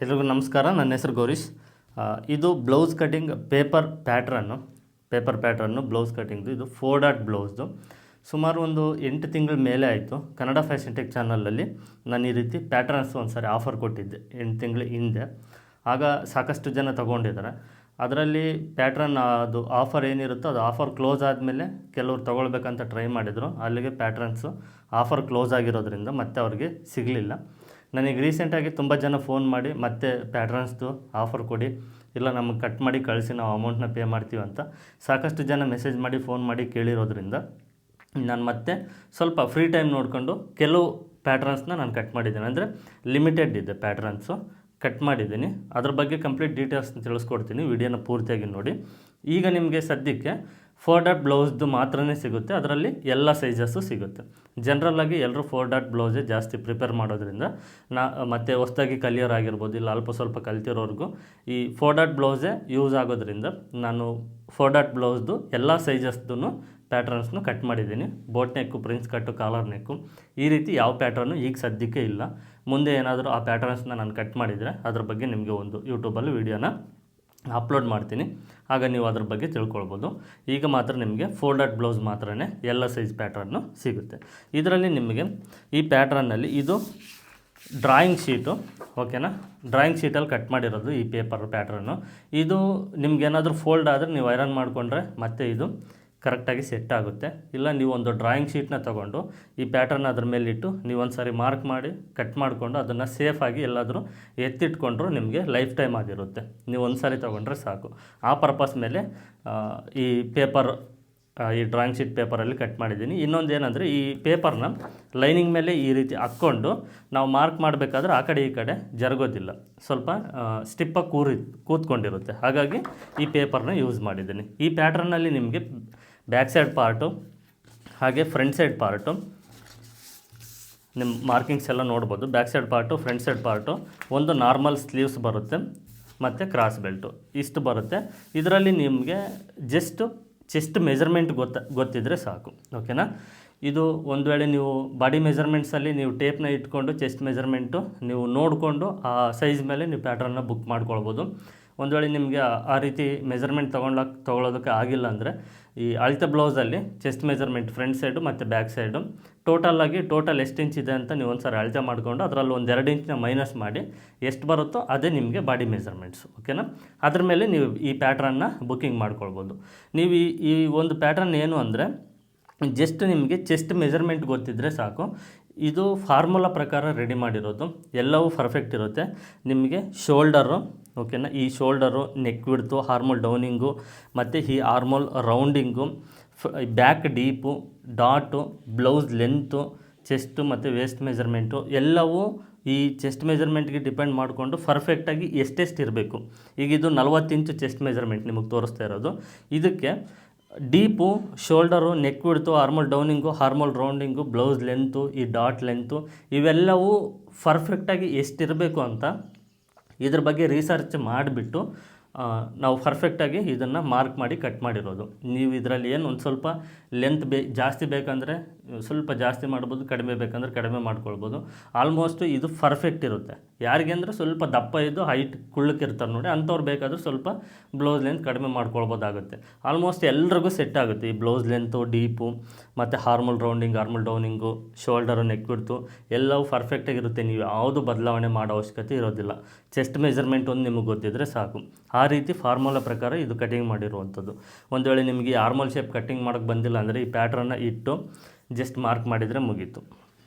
ಎಲ್ರಿಗೂ ನಮಸ್ಕಾರ. ನನ್ನ ಹೆಸರು ಗೌರೀಶ್. ಇದು ಬ್ಲೌಸ್ ಕಟಿಂಗ್ ಪೇಪರ್ ಪ್ಯಾಟ್ರನ್ನು ಬ್ಲೌಸ್ ಕಟಿಂಗ್ದು. ಇದು 4 ಡಾಟ್ ಬ್ಲೌಸ್ದು. ಸುಮಾರು ಒಂದು 8 ತಿಂಗಳ ಮೇಲೆ ಆಯಿತು. ಕನ್ನಡ ಫ್ಯಾಷನ್ ಟೆಕ್ ಚಾನಲಲ್ಲಿ ನಾನು ಈ ರೀತಿ ಪ್ಯಾಟ್ರನ್ಸ್ ಒಂದು ಸಾರಿ ಆಫರ್ ಕೊಟ್ಟಿದ್ದೆ 8 ತಿಂಗಳ ಹಿಂದೆ. ಆಗ ಸಾಕಷ್ಟು ಜನ ತೊಗೊಂಡಿದ್ದಾರೆ. ಅದರಲ್ಲಿ ಪ್ಯಾಟ್ರನ್ ಅದು ಆಫರ್ ಏನಿರುತ್ತೋ ಅದು ಆಫರ್ ಕ್ಲೋಸ್ ಆದಮೇಲೆ ಕೆಲವ್ರು ತೊಗೊಳ್ಬೇಕಂತ ಟ್ರೈ ಮಾಡಿದರು. ಅಲ್ಲಿಗೆ ಪ್ಯಾಟ್ರನ್ಸು ಆಫರ್ ಕ್ಲೋಸ್ ಆಗಿರೋದ್ರಿಂದ ಮತ್ತೆ ಅವ್ರಿಗೆ ಸಿಗಲಿಲ್ಲ. ನನಗೆ ರೀಸೆಂಟಾಗಿ ತುಂಬ ಜನ ಫೋನ್ ಮಾಡಿ ಮತ್ತೆ ಪ್ಯಾಟ್ರನ್ಸ್ದು ಆಫರ್ ಕೊಡಿ, ಇಲ್ಲ ನಮಗೆ ಕಟ್ ಮಾಡಿ ಕಳಿಸಿ, ನಾವು ಅಮೌಂಟ್ನ ಪೇ ಮಾಡ್ತೀವಿ ಅಂತ ಸಾಕಷ್ಟು ಜನ ಮೆಸೇಜ್ ಮಾಡಿ ಫೋನ್ ಮಾಡಿ ಕೇಳಿರೋದ್ರಿಂದ ನಾನು ಮತ್ತೆ ಸ್ವಲ್ಪ ಫ್ರೀ ಟೈಮ್ ನೋಡಿಕೊಂಡು ಕೆಲವು ಪ್ಯಾಟ್ರನ್ಸ್ನ ನಾನು ಕಟ್ ಮಾಡಿದ್ದೇನೆ. ಅಂದರೆ ಲಿಮಿಟೆಡ್ ಇದೆ ಪ್ಯಾಟ್ರನ್ಸು, ಕಟ್ ಮಾಡಿದ್ದೀನಿ. ಅದ್ರ ಬಗ್ಗೆ ಕಂಪ್ಲೀಟ್ ಡೀಟೇಲ್ಸ್ನ ತಿಳಿಸ್ಕೊಡ್ತೀನಿ, ವಿಡಿಯೋನ ಪೂರ್ತಿಯಾಗಿ ನೋಡಿ. ಈಗ ನಿಮಗೆ ಸದ್ಯಕ್ಕೆ 4 ಡಾಟ್ ಬ್ಲೌಸ್ದು ಮಾತ್ರನೇ ಸಿಗುತ್ತೆ. ಅದರಲ್ಲಿ ಎಲ್ಲ ಸೈಜಸ್ಸು ಸಿಗುತ್ತೆ. ಜನರಲ್ಲಾಗಿ ಎಲ್ಲರೂ 4 ಡಾಟ್ ಬ್ಲೌಸೇ ಜಾಸ್ತಿ ಪ್ರಿಪೇರ್ ಮಾಡೋದ್ರಿಂದ ಮತ್ತು ಹೊಸದಾಗಿ ಕಲಿಯೋರಾಗಿರ್ಬೋದು, ಇಲ್ಲ ಅಲ್ಪ ಸ್ವಲ್ಪ ಕಲ್ತಿರೋರ್ಗೂ ಈ 4 ಡಾಟ್ ಬ್ಲೌಸೇ ಯೂಸ್ ಆಗೋದ್ರಿಂದ ನಾನು 4 ಡಾಟ್ ಬ್ಲೌಸ್ದು ಎಲ್ಲ ಸೈಜಸ್ದು ಪ್ಯಾಟ್ರನ್ಸ್ನು ಕಟ್ ಮಾಡಿದ್ದೀನಿ. ಬೋಟ್ ನೆಕ್ಕು, ಪ್ರಿನ್ಸ್ ಕಟ್ಟು, ಕಾಲರ್ ನೆಕ್ಕು, ಈ ರೀತಿ ಯಾವ ಪ್ಯಾಟ್ರನ್ನು ಈಗ ಸದ್ಯಕ್ಕೆ ಇಲ್ಲ. ಮುಂದೆ ಏನಾದರೂ ಆ ಪ್ಯಾಟ್ರನ್ಸ್ನ ನಾನು ಕಟ್ ಮಾಡಿದರೆ ಅದ್ರ ಬಗ್ಗೆ ನಿಮಗೆ ಒಂದು ಯೂಟ್ಯೂಬಲ್ಲಿ ವೀಡಿಯೋನ ಅಪ್ಲೋಡ್ ಮಾಡ್ತೀನಿ, ಆಗ ನೀವು ಅದ್ರ ಬಗ್ಗೆ ತಿಳ್ಕೊಳ್ಬೋದು. ಈಗ ಮಾತ್ರ ನಿಮಗೆ 4 ಡಾಟ್ ಬ್ಲೌಸ್ ಮಾತ್ರನೇ ಎಲ್ಲ ಸೈಜ್ ಪ್ಯಾಟ್ರನ್ನು ಸಿಗುತ್ತೆ. ಇದರಲ್ಲಿ ನಿಮಗೆ ಈ ಪ್ಯಾಟ್ರನ್ನಲ್ಲಿ ಇದು ಡ್ರಾಯಿಂಗ್ ಶೀಟು, ಓಕೆನಾ. ಡ್ರಾಯಿಂಗ್ ಶೀಟಲ್ಲಿ ಕಟ್ ಮಾಡಿರೋದು ಈ ಪೇಪರ್ ಪ್ಯಾಟ್ರನ್ನು. ಇದು ನಿಮ್ಗೇನಾದರೂ ಫೋಲ್ಡ್ ಆದರೆ ನೀವು ಐರನ್ ಮಾಡಿಕೊಂಡ್ರೆ ಮತ್ತೆ ಇದು ಕರೆಕ್ಟಾಗಿ ಸೆಟ್ ಆಗುತ್ತೆ. ಇಲ್ಲ ನೀವು ಒಂದು ಡ್ರಾಯಿಂಗ್ ಶೀಟ್ನ ತೊಗೊಂಡು ಈ ಪ್ಯಾಟರ್ನ್ ಅದ್ರ ಮೇಲಿಟ್ಟು ನೀವು ಒಂದು ಸಾರಿ ಮಾರ್ಕ್ ಮಾಡಿ ಕಟ್ ಮಾಡಿಕೊಂಡು ಅದನ್ನು ಸೇಫಾಗಿ ಎಲ್ಲಾದರೂ ಎತ್ತಿಟ್ಕೊಂಡ್ರು ನಿಮಗೆ ಲೈಫ್ ಟೈಮ್ ಆಗಿರುತ್ತೆ. ನೀವು ಒಂದು ಸಾರಿ ತೊಗೊಂಡ್ರೆ ಸಾಕು. ಆ ಪರ್ಪಸ್ ಮೇಲೆ ಈ ಈ ಡ್ರಾಯಿಂಗ್ ಶೀಟ್ ಪೇಪರಲ್ಲಿ ಕಟ್ ಮಾಡಿದ್ದೀನಿ. ಇನ್ನೊಂದು ಏನಂದರೆ ಈ ಪೇಪರ್ನ ಲೈನಿಂಗ್ ಮೇಲೆ ಈ ರೀತಿ ಹಾಕ್ಕೊಂಡು ನಾವು ಮಾರ್ಕ್ ಮಾಡಬೇಕಾದ್ರೆ ಆ ಕಡೆ ಈ ಕಡೆ ಜರುಗೋದಿಲ್ಲ, ಸ್ವಲ್ಪ ಸ್ಟಿಪ್ಪಾಗಿ ಕೂತ್ಕೊಂಡಿರುತ್ತೆ. ಹಾಗಾಗಿ ಈ ಪೇಪರ್ನ ಯೂಸ್ ಮಾಡಿದ್ದೀನಿ. ಈ ಪ್ಯಾಟ್ರನ್ನಲ್ಲಿ ನಿಮಗೆ ಬ್ಯಾಕ್ ಸೈಡ್ ಪಾರ್ಟು ಹಾಗೆ ಫ್ರಂಟ್ ಸೈಡ್ ಪಾರ್ಟು ನಿಮ್ಮ ಮಾರ್ಕಿಂಗ್ಸ್ ಎಲ್ಲ ನೋಡ್ಬೋದು. Back side part, front side part, ಒಂದು ನಾರ್ಮಲ್ ಸ್ಲೀವ್ಸ್ ಬರುತ್ತೆ ಮತ್ತು ಕ್ರಾಸ್ ಬೆಲ್ಟು ಇಷ್ಟು ಬರುತ್ತೆ. ಇದರಲ್ಲಿ ನಿಮಗೆ ಜಸ್ಟ್ ಚೆಸ್ಟ್ ಮೆಜರ್ಮೆಂಟ್ ಗೊತ್ತಿದ್ದರೆ ಸಾಕು, ಓಕೆನಾ. ಇದು ಒಂದು ವೇಳೆ ನೀವು ಬಾಡಿ ಮೆಜರ್ಮೆಂಟ್ಸಲ್ಲಿ ನೀವು ಟೇಪ್ನ ಇಟ್ಕೊಂಡು ಚೆಸ್ಟ್ ಮೆಜರ್ಮೆಂಟು ನೀವು ನೋಡಿಕೊಂಡು ಆ ಸೈಜ್ ಮೇಲೆ ನೀವು ಪ್ಯಾಟ್ರನ್ನ ಬುಕ್ ಮಾಡ್ಕೊಳ್ಬೋದು. ಒಂದು ವೇಳೆ ನಿಮಗೆ ಆ ರೀತಿ ಮೆಜರ್ಮೆಂಟ್ ತೊಗೊಳೋದಕ್ಕೆ ಆಗಿಲ್ಲ ಅಂದರೆ ಈ ಅಳತೆ ಬ್ಲೌಸಲ್ಲಿ ಚೆಸ್ಟ್ ಮೆಜರ್ಮೆಂಟ್ ಫ್ರಂಟ್ ಸೈಡು ಮತ್ತು ಬ್ಯಾಕ್ ಸೈಡು ಟೋಟಲ್ ಎಷ್ಟು ಇಂಚ್ ಇದೆ ಅಂತ ನೀವು ಒಂದು ಸಾರಿ ಅಳತೆ ಮಾಡಿಕೊಂಡು ಅದರಲ್ಲಿ ಒಂದು 2 ಇಂಚನ್ನ ಮೈನಸ್ ಮಾಡಿ ಎಷ್ಟು ಬರುತ್ತೋ ಅದೇ ನಿಮಗೆ ಬಾಡಿ ಮೆಜರ್ಮೆಂಟ್ಸು, ಓಕೆನಾ. ಅದ್ರ ಮೇಲೆ ನೀವು ಈ ಪ್ಯಾಟ್ರನ್ನ ಬುಕ್ಕಿಂಗ್ ಮಾಡ್ಕೊಳ್ಬೋದು. ನೀವು ಈ ಒಂದು ಪ್ಯಾಟ್ರನ್ ಏನು ಅಂದರೆ ಜಸ್ಟ್ ನಿಮಗೆ ಚೆಸ್ಟ್ ಮೆಜರ್ಮೆಂಟ್ ಗೊತ್ತಿದ್ದರೆ ಸಾಕು. ಇದು ಫಾರ್ಮುಲಾ ಪ್ರಕಾರ ರೆಡಿ ಮಾಡಿರೋದು, ಎಲ್ಲವೂ ಪರ್ಫೆಕ್ಟ್ ಇರುತ್ತೆ. ನಿಮಗೆ ಶೋಲ್ಡರು, ಓಕೆನಾ, ಈ shoulder, neck width, armhole downing ಮತ್ತು ಈ armhole rounding, back deep, dot, blouse length, chest ಮತ್ತು ವೇಸ್ಟ್ ಮೆಜರ್ಮೆಂಟು ಎಲ್ಲವೂ ಈ ಚೆಸ್ಟ್ ಮೆಜರ್ಮೆಂಟ್ಗೆ ಡಿಪೆಂಡ್ ಮಾಡಿಕೊಂಡು ಪರ್ಫೆಕ್ಟಾಗಿ ಎಷ್ಟೆಷ್ಟು ಇರಬೇಕು. ಈಗ ಇದು 40 ಇಂಚು ಚೆಸ್ಟ್ ಮೆಜರ್ಮೆಂಟ್ ನಿಮಗೆ ತೋರಿಸ್ತಾ ಇರೋದು. ಇದಕ್ಕೆ deep, shoulder, neck width, armhole ಡೌನಿಂಗು, ಹಾರ್ಮೋಲ್ rounding, blouse length, ಈ ಡಾಟ್ ಲೆಂತು ಇವೆಲ್ಲವೂ ಪರ್ಫೆಕ್ಟಾಗಿ ಎಷ್ಟಿರಬೇಕು ಅಂತ ಇದ್ರ ಬಗ್ಗೆ ರಿಸರ್ಚ್ ಮಾಡಿಬಿಟ್ಟು ನಾವು ಪರ್ಫೆಕ್ಟಾಗಿ ಇದನ್ನು ಮಾರ್ಕ್ ಮಾಡಿ ಕಟ್ ಮಾಡಿರೋದು. ನೀವು ಇದರಲ್ಲಿ ಏನು ಒಂದು ಸ್ವಲ್ಪ ಲೆಂತ್ ಜಾಸ್ತಿ ಬೇಕಂದರೆ ಸ್ವಲ್ಪ ಜಾಸ್ತಿ ಮಾಡ್ಬೋದು, ಕಡಿಮೆ ಬೇಕಂದರೆ ಕಡಿಮೆ ಮಾಡ್ಕೊಳ್ಬೋದು. ಆಲ್ಮೋಸ್ಟ್ ಇದು ಪರ್ಫೆಕ್ಟ್ ಇರುತ್ತೆ. ಯಾರಿಗೆ ಅಂದರೆ ಸ್ವಲ್ಪ ದಪ್ಪ ಇದ್ದು ಹೈಟ್ ಕುಳ್ಳಕ್ಕಿರ್ತಾರೆ ನೋಡಿ, ಅಂಥವ್ರು ಬೇಕಾದರೂ ಸ್ವಲ್ಪ ಬ್ಲೌಸ್ ಲೆಂತ್ ಕಡಿಮೆ ಮಾಡ್ಕೊಳ್ಬೋದಾಗುತ್ತೆ. ಆಲ್ಮೋಸ್ಟ್ ಎಲ್ರಿಗೂ ಸೆಟ್ ಆಗುತ್ತೆ ಈ ಬ್ಲೌಸ್ ಲೆಂತು, ಡೀಪು ಮತ್ತು ಹಾರ್ಮೋಲ್ ರೌಂಡಿಂಗ್, ಹಾರ್ಮೋಲ್ ಡೌನಿಂಗು, ಶೋಲ್ಡರು, ನೆಕ್ ವಿಡ್ತು ಎಲ್ಲವೂ ಪರ್ಫೆಕ್ಟಾಗಿರುತ್ತೆ. ನೀವು ಯಾವುದು ಬದಲಾವಣೆ ಮಾಡೋ ಅವಶ್ಯಕತೆ ಇರೋದಿಲ್ಲ. ಚೆಸ್ಟ್ ಮೆಜರ್ಮೆಂಟ್ ಒಂದು ನಿಮಗೆ ಗೊತ್ತಿದ್ದರೆ ಸಾಕು. ಆ ರೀತಿ ಫಾರ್ಮುಲಾ ಪ್ರಕಾರ ಇದು ಕಟಿಂಗ್ ಮಾಡಿರುವಂಥದ್ದು. ಒಂದು ವೇಳೆ ನಿಮಗೆ ಹಾರ್ಮೋಲ್ ಶೇಪ್ ಕಟ್ಟಿಂಗ್ ಮಾಡೋಕ್ಕೆ ಬಂದಿಲ್ಲ ಅಂದರೆ ಈ ಪ್ಯಾಟ್ರನ್ನ ಇಟ್ಟು ಜಸ್ಟ್ ಮಾರ್ಕ್ ಮಾಡಿದರೆ ಮುಗೀತು,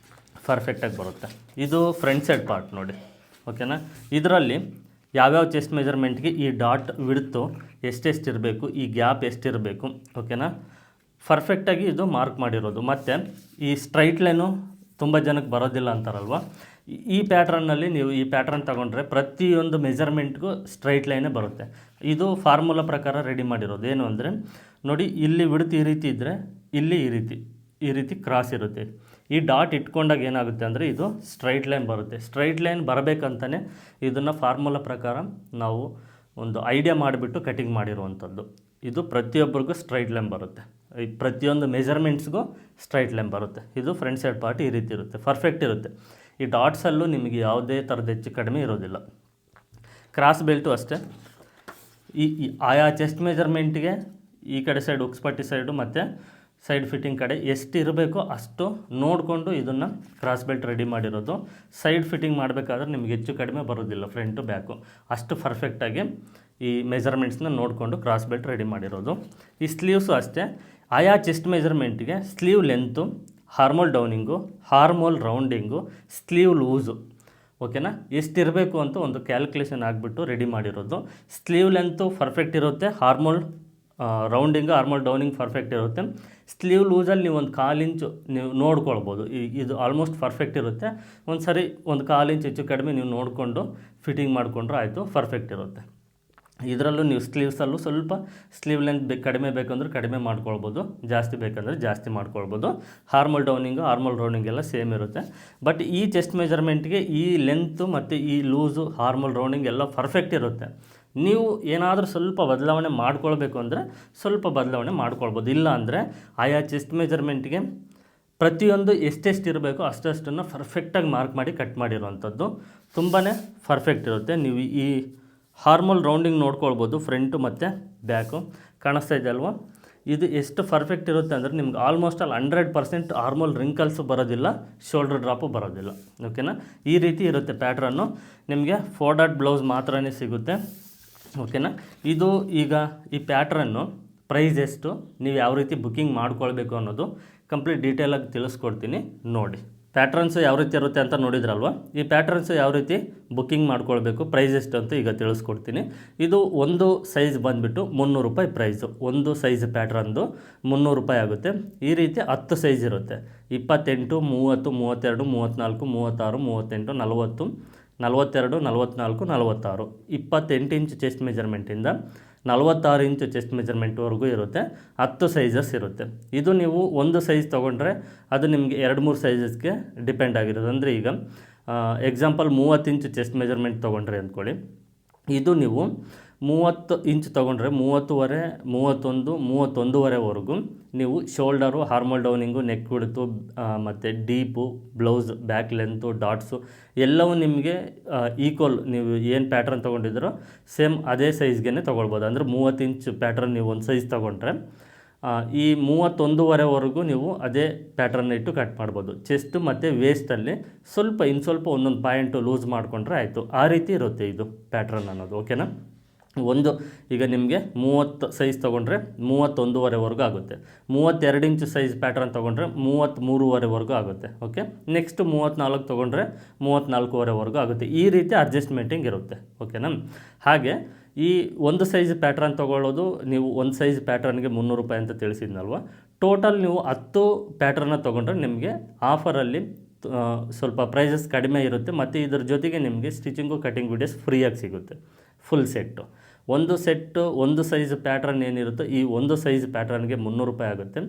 ಪರ್ಫೆಕ್ಟಾಗಿ ಬರುತ್ತೆ. ಇದು ಫ್ರಂಟ್ ಸೈಡ್ ಪಾರ್ಟ್ ನೋಡಿ, ಓಕೆನಾ. ಇದರಲ್ಲಿ ಯಾವ್ಯಾವ ಚೆಸ್ಟ್ ಮೆಜರ್ಮೆಂಟ್ಗೆ ಈ ಡಾಟ್ ವಿಡ್ತು ಎಷ್ಟೆಷ್ಟಿರಬೇಕು, ಈ ಗ್ಯಾಪ್ ಎಷ್ಟಿರಬೇಕು, ಓಕೆನಾ, ಪರ್ಫೆಕ್ಟಾಗಿ ಇದು ಮಾರ್ಕ್ ಮಾಡಿರೋದು. ಮತ್ತು ಈ ಸ್ಟ್ರೈಟ್ ಲೈನು ತುಂಬ ಜನಕ್ಕೆ ಬರೋದಿಲ್ಲ ಅಂತಾರಲ್ವ, ಈ ಪ್ಯಾಟ್ರನ್ನಲ್ಲಿ ನೀವು ಈ ಪ್ಯಾಟ್ರನ್ ತೊಗೊಂಡ್ರೆ ಪ್ರತಿಯೊಂದು ಮೆಜರ್ಮೆಂಟ್ಗೂ ಸ್ಟ್ರೈಟ್ ಲೈನೇ ಬರುತ್ತೆ. ಇದು ಫಾರ್ಮುಲಾ ಪ್ರಕಾರ ರೆಡಿ ಮಾಡಿರೋದು. ಏನು ಅಂದರೆ ನೋಡಿ, ಇಲ್ಲಿ ವಿಡ್ತ್ ಈ ರೀತಿ ಇದ್ದರೆ ಇಲ್ಲಿ ಈ ರೀತಿ ಕ್ರಾಸ್ ಇರುತ್ತೆ. ಈ ಡಾಟ್ ಇಟ್ಕೊಂಡಾಗ ಏನಾಗುತ್ತೆ ಅಂದರೆ ಇದು ಸ್ಟ್ರೈಟ್ ಲೈನ್ ಬರುತ್ತೆ. ಸ್ಟ್ರೈಟ್ ಲೈನ್ ಬರಬೇಕಂತಲೇ ಇದನ್ನು ಫಾರ್ಮುಲಾ ಪ್ರಕಾರ ನಾವು ಒಂದು ಐಡಿಯಾ ಮಾಡಿಬಿಟ್ಟು ಕಟಿಂಗ್ ಮಾಡಿರುವಂಥದ್ದು. ಇದು ಪ್ರತಿಯೊಬ್ಬರಿಗೂ ಸ್ಟ್ರೈಟ್ ಲೈನ್ ಬರುತ್ತೆ, ಪ್ರತಿಯೊಂದು ಮೆಜರ್ಮೆಂಟ್ಸ್ಗೂ ಸ್ಟ್ರೈಟ್ ಲೈನ್ ಬರುತ್ತೆ. ಇದು ಫ್ರಂಟ್ ಸೈಡ್ ಪಾರ್ಟ್ ಈ ರೀತಿ ಇರುತ್ತೆ, ಪರ್ಫೆಕ್ಟ್ ಇರುತ್ತೆ. ಈ ಡಾಟ್ಸಲ್ಲೂ ನಿಮಗೆ ಯಾವುದೇ ಥರದ ಹೆಚ್ಚು ಕಡಿಮೆ ಇರೋದಿಲ್ಲ. ಕ್ರಾಸ್ ಬೆಲ್ಟು ಅಷ್ಟೇ. ಆಯಾ ಚೆಸ್ಟ್ ಮೆಜರ್ಮೆಂಟ್ಗೆ ಈ ಕಡೆ ಸೈಡ್ ಉಕ್ಸ್ಪಟ್ಟಿ ಸೈಡು ಮತ್ತು ಸೈಡ್ ಫಿಟ್ಟಿಂಗ್ ಕಡೆ ಎಷ್ಟು ಇರಬೇಕೋ ಅಷ್ಟು ನೋಡಿಕೊಂಡು ಇದನ್ನು ಕ್ರಾಸ್ ಬೆಲ್ಟ್ ರೆಡಿ ಮಾಡಿರೋದು. ಸೈಡ್ ಫಿಟ್ಟಿಂಗ್ ಮಾಡಬೇಕಾದ್ರೆ ನಿಮ್ಗೆ ಹೆಚ್ಚು ಕಡಿಮೆ ಬರೋದಿಲ್ಲ, ಫ್ರಂಟು ಬ್ಯಾಕು ಅಷ್ಟು ಪರ್ಫೆಕ್ಟಾಗಿ ಈ ಮೆಜರ್ಮೆಂಟ್ಸ್ನ ನೋಡಿಕೊಂಡು ಕ್ರಾಸ್ ಬೆಲ್ಟ್ ರೆಡಿ ಮಾಡಿರೋದು. ಈ ಸ್ಲೀವ್ಸು ಅಷ್ಟೇ, ಆಯಾ chest ಮೆಜರ್ಮೆಂಟ್ಗೆ sleeve length, ಹಾರ್ಮೋಲ್ ಡೌನಿಂಗು, ಹಾರ್ಮೋಲ್ rounding, sleeve loose, ಓಕೆನಾ, ಎಷ್ಟಿರಬೇಕು ಅಂತ ಒಂದು ಕ್ಯಾಲ್ಕುಲೇಷನ್ ಆಗಿಬಿಟ್ಟು ರೆಡಿ ಮಾಡಿರೋದು. ಸ್ಲೀವ್ ಲೆಂತು ಪರ್ಫೆಕ್ಟ್ ಇರುತ್ತೆ, ಹಾರ್ಮೋಲ್ ರೌಂಡಿಂಗು ಹಾರ್ಮೋಲ್ ಡೌನಿಂಗ್ ಪರ್ಫೆಕ್ಟ್ ಇರುತ್ತೆ. ಸ್ಲೀವ್ ಲೂಸಲ್ಲಿ ನೀವು ಒಂದು 1/4 ಇಂಚು ನೀವು ನೋಡ್ಕೊಳ್ಬೋದು, ಇದು ಆಲ್ಮೋಸ್ಟ್ ಪರ್ಫೆಕ್ಟ್ ಇರುತ್ತೆ. ಒಂದು ಸರಿ ಒಂದು 1/4 ಇಂಚ್ ಹೆಚ್ಚು ಕಡಿಮೆ ನೀವು ನೋಡಿಕೊಂಡು ಫಿಟ್ಟಿಂಗ್ ಮಾಡಿಕೊಂಡ್ರೆ ಆಯಿತು, ಪರ್ಫೆಕ್ಟ್ ಇರುತ್ತೆ. ಇದರಲ್ಲೂ ನೀವು ಸ್ಲೀವ್ಸಲ್ಲೂ ಸ್ವಲ್ಪ ಸ್ಲೀವ್ ಲೆಂತ್ ಕಡಿಮೆ ಬೇಕಂದ್ರೆ ಕಡಿಮೆ ಮಾಡ್ಕೊಳ್ಬೋದು, ಜಾಸ್ತಿ ಬೇಕಂದರೆ ಜಾಸ್ತಿ ಮಾಡ್ಕೊಳ್ಬೋದು. ಹಾರ್ಮೋಲ್ ಡೌನಿಂಗು ಹಾರ್ಮೋಲ್ ರೌಂಡಿಂಗ್ ಎಲ್ಲ ಸೇಮ್ ಇರುತ್ತೆ. ಬಟ್ ಈ ಚೆಸ್ಟ್ ಮೆಜರ್ಮೆಂಟ್ಗೆ ಈ ಲೆಂತು ಮತ್ತು ಈ ಲೂಸು ಹಾರ್ಮೋಲ್ ರೌಂಡಿಂಗ್ ಎಲ್ಲ ಪರ್ಫೆಕ್ಟ್ ಇರುತ್ತೆ. ನೀವು ಏನಾದರೂ ಸ್ವಲ್ಪ ಬದಲಾವಣೆ ಮಾಡ್ಕೊಳ್ಬೇಕು ಅಂದರೆ ಸ್ವಲ್ಪ ಬದಲಾವಣೆ ಮಾಡ್ಕೊಳ್ಬೋದು. ಇಲ್ಲ ಅಂದರೆ ಆಯಾ ಚೆಸ್ಟ್ ಮೆಜರ್ಮೆಂಟ್ಗೆ ಪ್ರತಿಯೊಂದು ಎಷ್ಟೆಷ್ಟು ಇರಬೇಕೋ ಅಷ್ಟನ್ನು ಪರ್ಫೆಕ್ಟಾಗಿ ಮಾರ್ಕ್ ಮಾಡಿ ಕಟ್ ಮಾಡಿರೋವಂಥದ್ದು ತುಂಬಾ ಪರ್ಫೆಕ್ಟ್ ಇರುತ್ತೆ. ನೀವು ಈ ಹಾರ್ಮೋಲ್ ರೌಂಡಿಂಗ್ ನೋಡ್ಕೊಳ್ಬೋದು, ಫ್ರಂಟು ಮತ್ತು ಬ್ಯಾಕು ಕಾಣಿಸ್ತಾ ಇದೆ ಅಲ್ವಾ. ಇದು ಎಷ್ಟು ಪರ್ಫೆಕ್ಟ್ ಇರುತ್ತೆ ಅಂದರೆ ನಿಮ್ಗೆ ಆಲ್ಮೋಸ್ಟ್ ಅಲ್ಲಿ 100% ಹಾರ್ಮೋಲ್ ರಿಂಕಲ್ಸು ಬರೋದಿಲ್ಲ, ಶೋಲ್ಡರ್ ಡ್ರಾಪು ಬರೋದಿಲ್ಲ, ಓಕೆನಾ. ಈ ರೀತಿ ಇರುತ್ತೆ ಪ್ಯಾಟ್ರನ್ನು. ನಿಮಗೆ 4 ಡಾಟ್ ಬ್ಲೌಸ್ ಮಾತ್ರನೇ ಸಿಗುತ್ತೆ, ಓಕೆನಾ. ಇದು ಈಗ ಈ ಪ್ಯಾಟ್ರನ್ನು ಪ್ರೈಸ್ ಎಷ್ಟು, ನೀವು ಯಾವ ರೀತಿ ಬುಕ್ಕಿಂಗ್ ಮಾಡ್ಕೊಳ್ಬೇಕು ಅನ್ನೋದು ಕಂಪ್ಲೀಟ್ ಡೀಟೇಲಾಗಿ ತಿಳಿಸ್ಕೊಡ್ತೀನಿ ನೋಡಿ. ಪ್ಯಾಟ್ರನ್ಸು ಯಾವ ರೀತಿ ಇರುತ್ತೆ ಅಂತ ನೋಡಿದ್ರಲ್ವ. ಈ ಪ್ಯಾಟ್ರನ್ಸು ಯಾವ ರೀತಿ ಬುಕ್ಕಿಂಗ್ ಮಾಡ್ಕೊಳ್ಬೇಕು, ಪ್ರೈಸ್ ಎಷ್ಟು ಅಂತ ಈಗ ತಿಳಿಸ್ಕೊಡ್ತೀನಿ. ಇದು ಒಂದು ಸೈಜ್ ಬಂದುಬಿಟ್ಟು 300 ರೂಪಾಯಿ ಪ್ರೈಸು. ಒಂದು ಸೈಜ್ ಪ್ಯಾಟ್ರನ್ದು 300 ರೂಪಾಯಿ ಆಗುತ್ತೆ. ಈ ರೀತಿ 10 ಸೈಜ್ ಇರುತ್ತೆ, 28, 30, 32, 34, 36, 38, 40, 42, 44, 46, 28 ಇಂಚ್ ಚೆಸ್ಟ್ ಮೆಜರ್ಮೆಂಟಿಂದ 46 ಇಂಚ್ ಚೆಸ್ಟ್ ಮೆಜರ್ಮೆಂಟ್ವರೆಗೂ ಇರುತ್ತೆ. 10 ಸೈಜಸ್ ಇರುತ್ತೆ. ಇದು ನೀವು ಒಂದು ಸೈಜ್ ತೊಗೊಂಡ್ರೆ ಅದು ನಿಮಗೆ 2-3 ಸೈಜಸ್ಗೆ ಡಿಪೆಂಡ್ ಆಗಿರೋದು. ಅಂದರೆ ಈಗ ಎಕ್ಸಾಂಪಲ್ 30 ಇಂಚ್ ಚೆಸ್ಟ್ ಮೆಜರ್ಮೆಂಟ್ ತೊಗೊಂಡ್ರೆ ಅಂದ್ಕೊಳ್ಳಿ, ಇದು ನೀವು 30 ಇಂಚ್ ತೊಗೊಂಡ್ರೆ 30ವರೆ 31 31ವರೆವರೆಗೂ ನೀವು ಶೋಲ್ಡರು, ಹಾರ್ಮೋಲ್ ಡೌನಿಂಗು, ನೆಕ್ ವಿಡ್ತು ಮತ್ತು deep, blouse back length, dots ಎಲ್ಲವೂ ನಿಮಗೆ ಈಕ್ವಲ್, ನೀವು ಏನು ಪ್ಯಾಟ್ರನ್ ತೊಗೊಂಡಿದ್ದೀರೋ ಸೇಮ್ ಅದೇ ಸೈಜ್ಗೆ ತೊಗೊಳ್ಬೋದು. ಅಂದರೆ 30 ಇಂಚ್ ಪ್ಯಾಟ್ರನ್ ನೀವು ಒಂದು ಸೈಜ್ ತೊಗೊಂಡ್ರೆ ಈ 31ವರೆವರೆಗೂ ನೀವು ಅದೇ ಪ್ಯಾಟ್ರನ್ನ ಇಟ್ಟು ಕಟ್ ಮಾಡ್ಬೋದು. ಚೆಸ್ಟು ಮತ್ತು ವೇಸ್ಟಲ್ಲಿ ಸ್ವಲ್ಪ ಒಂದೊಂದು ಪಾಯಿಂಟು ಲೂಸ್ ಮಾಡಿಕೊಂಡ್ರೆ ಆಯಿತು. ಆ ರೀತಿ ಇರುತ್ತೆ ಇದು ಪ್ಯಾಟ್ರನ್ ಅನ್ನೋದು, ಓಕೆನಾ. ಒಂದು ಈಗ ನಿಮಗೆ 30 ಸೈಜ್ ತೊಗೊಂಡ್ರೆ 31ವರೆವರೆಗೂ ಆಗುತ್ತೆ. 32 ಇಂಚ್ ಸೈಜ್ ಪ್ಯಾಟ್ರನ್ ತೊಗೊಂಡ್ರೆ 33ವರೆವರೆಗೂ ಆಗುತ್ತೆ, ಓಕೆ. ನೆಕ್ಸ್ಟ್ 34 ತೊಗೊಂಡ್ರೆ 34ವರೆವರೆಗೂ ಆಗುತ್ತೆ. ಈ ರೀತಿ ಅಡ್ಜಸ್ಟ್ಮೆಂಟಿಂಗ್ ಇರುತ್ತೆ, ಓಕೆನಾ. ಹಾಗೆ ಈ ಒಂದು ಸೈಜ್ ಪ್ಯಾಟ್ರನ್ ತೊಗೊಳ್ಳೋದು, ನೀವು ಒಂದು ಸೈಜ್ ಪ್ಯಾಟ್ರನ್ಗೆ 300 ರೂಪಾಯಿ ಅಂತ ತಿಳಿಸಿದ್ನಲ್ವ. ಟೋಟಲ್ ನೀವು 10 ಪ್ಯಾಟ್ರನ್ನ ತೊಗೊಂಡ್ರೆ ನಿಮಗೆ ಆಫರಲ್ಲಿ ಸ್ವಲ್ಪ ಪ್ರೈಸಸ್ ಕಡಿಮೆ ಇರುತ್ತೆ. ಮತ್ತು ಇದ್ರ ಜೊತೆಗೆ ನಿಮಗೆ ಸ್ಟಿಚಿಂಗು ಕಟಿಂಗ್ ವಿಡಿಯೋಸ್ ಫ್ರೀಯಾಗಿ ಸಿಗುತ್ತೆ, ಫುಲ್ ಸೆಟ್ಟು. ಒಂದು ಸೈಜ್ ಪ್ಯಾಟ್ರನ್ ಏನಿರುತ್ತೋ ಈ ಒಂದು ಸೈಜ್ ಪ್ಯಾಟ್ರನ್ಗೆ 300 ರೂಪಾಯಿ ಆಗುತ್ತೆ.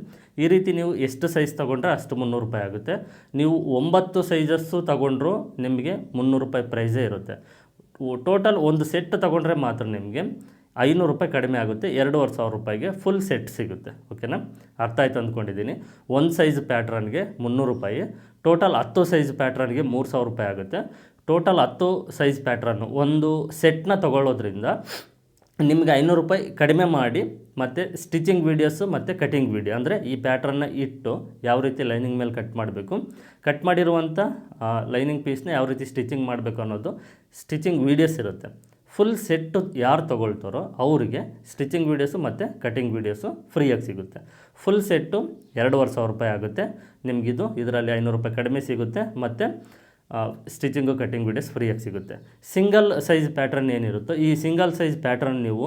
ಈ ರೀತಿ ನೀವು ಎಷ್ಟು ಸೈಜ್ ತೊಗೊಂಡ್ರೆ ಅಷ್ಟು 300 ರೂಪಾಯಿ ಆಗುತ್ತೆ. ನೀವು 9 ಸೈಜಸ್ಸು ತೊಗೊಂಡ್ರೂ ನಿಮಗೆ 300 ರೂಪಾಯಿ ಪ್ರೈಸೇ ಇರುತ್ತೆ. ಟೋಟಲ್ ಒಂದು ಸೆಟ್ ತೊಗೊಂಡ್ರೆ ಮಾತ್ರ ನಿಮಗೆ 500 ರೂಪಾಯಿ ಕಡಿಮೆ ಆಗುತ್ತೆ. 2500 ರೂಪಾಯಿಗೆ ಫುಲ್ ಸೆಟ್ ಸಿಗುತ್ತೆ, ಓಕೆನಾ. ಅರ್ಥ ಆಯ್ತು ಅಂದ್ಕೊಂಡಿದ್ದೀನಿ. ಒಂದು ಸೈಜ್ ಪ್ಯಾಟ್ರನ್ಗೆ 300 ರೂಪಾಯಿ, ಟೋಟಲ್ 10 ಸೈಜ್ ಪ್ಯಾಟ್ರನ್ಗೆ 3000 ರೂಪಾಯಿ ಆಗುತ್ತೆ. ಟೋಟಲ್ 10 ಸೈಜ್ ಪ್ಯಾಟ್ರನ್ನು ಒಂದು ಸೆಟ್ನ ತೊಗೊಳ್ಳೋದ್ರಿಂದ ನಿಮಗೆ 500 ರೂಪಾಯಿ ಕಡಿಮೆ ಮಾಡಿ, ಮತ್ತು ಸ್ಟಿಚಿಂಗ್ ವೀಡಿಯೋಸು ಮತ್ತು ಕಟಿಂಗ್ ವೀಡಿಯೋ, ಅಂದರೆ ಈ ಪ್ಯಾಟ್ರನ್ನ ಇಟ್ಟು ಯಾವ ರೀತಿ ಲೈನಿಂಗ್ ಮೇಲೆ ಕಟ್ ಮಾಡಬೇಕು, ಕಟ್ ಮಾಡಿರುವಂಥ ಲೈನಿಂಗ್ ಪೀಸ್ನ ಯಾವ ರೀತಿ ಸ್ಟಿಚಿಂಗ್ ಮಾಡಬೇಕು ಅನ್ನೋದು ಸ್ಟಿಚಿಂಗ್ ವೀಡಿಯೋಸ್ ಇರುತ್ತೆ. ಫುಲ್ ಸೆಟ್ಟು ಯಾರು ತೊಗೊಳ್ತಾರೋ ಅವರಿಗೆ ಸ್ಟಿಚಿಂಗ್ ವೀಡಿಯೋಸು ಮತ್ತು ಕಟಿಂಗ್ ವೀಡಿಯೋಸು ಫ್ರೀಯಾಗಿ ಸಿಗುತ್ತೆ. ಫುಲ್ ಸೆಟ್ಟು 2500 ರೂಪಾಯಿ ಆಗುತ್ತೆ ನಿಮಗಿದು. ಇದರಲ್ಲಿ 500 ರೂಪಾಯಿ ಕಡಿಮೆ ಸಿಗುತ್ತೆ, ಮತ್ತು ಸ್ಟಿಚಿಂಗು ಕಟಿಂಗ್ ವೀಡಿಯೋಸ್ ಫ್ರೀಯಾಗಿ ಸಿಗುತ್ತೆ. ಸಿಂಗಲ್ ಸೈಜ್ ಪ್ಯಾಟ್ರನ್ ಏನಿರುತ್ತೋ ಈ ಸಿಂಗಲ್ ಸೈಜ್ ಪ್ಯಾಟ್ರನ್ ನೀವು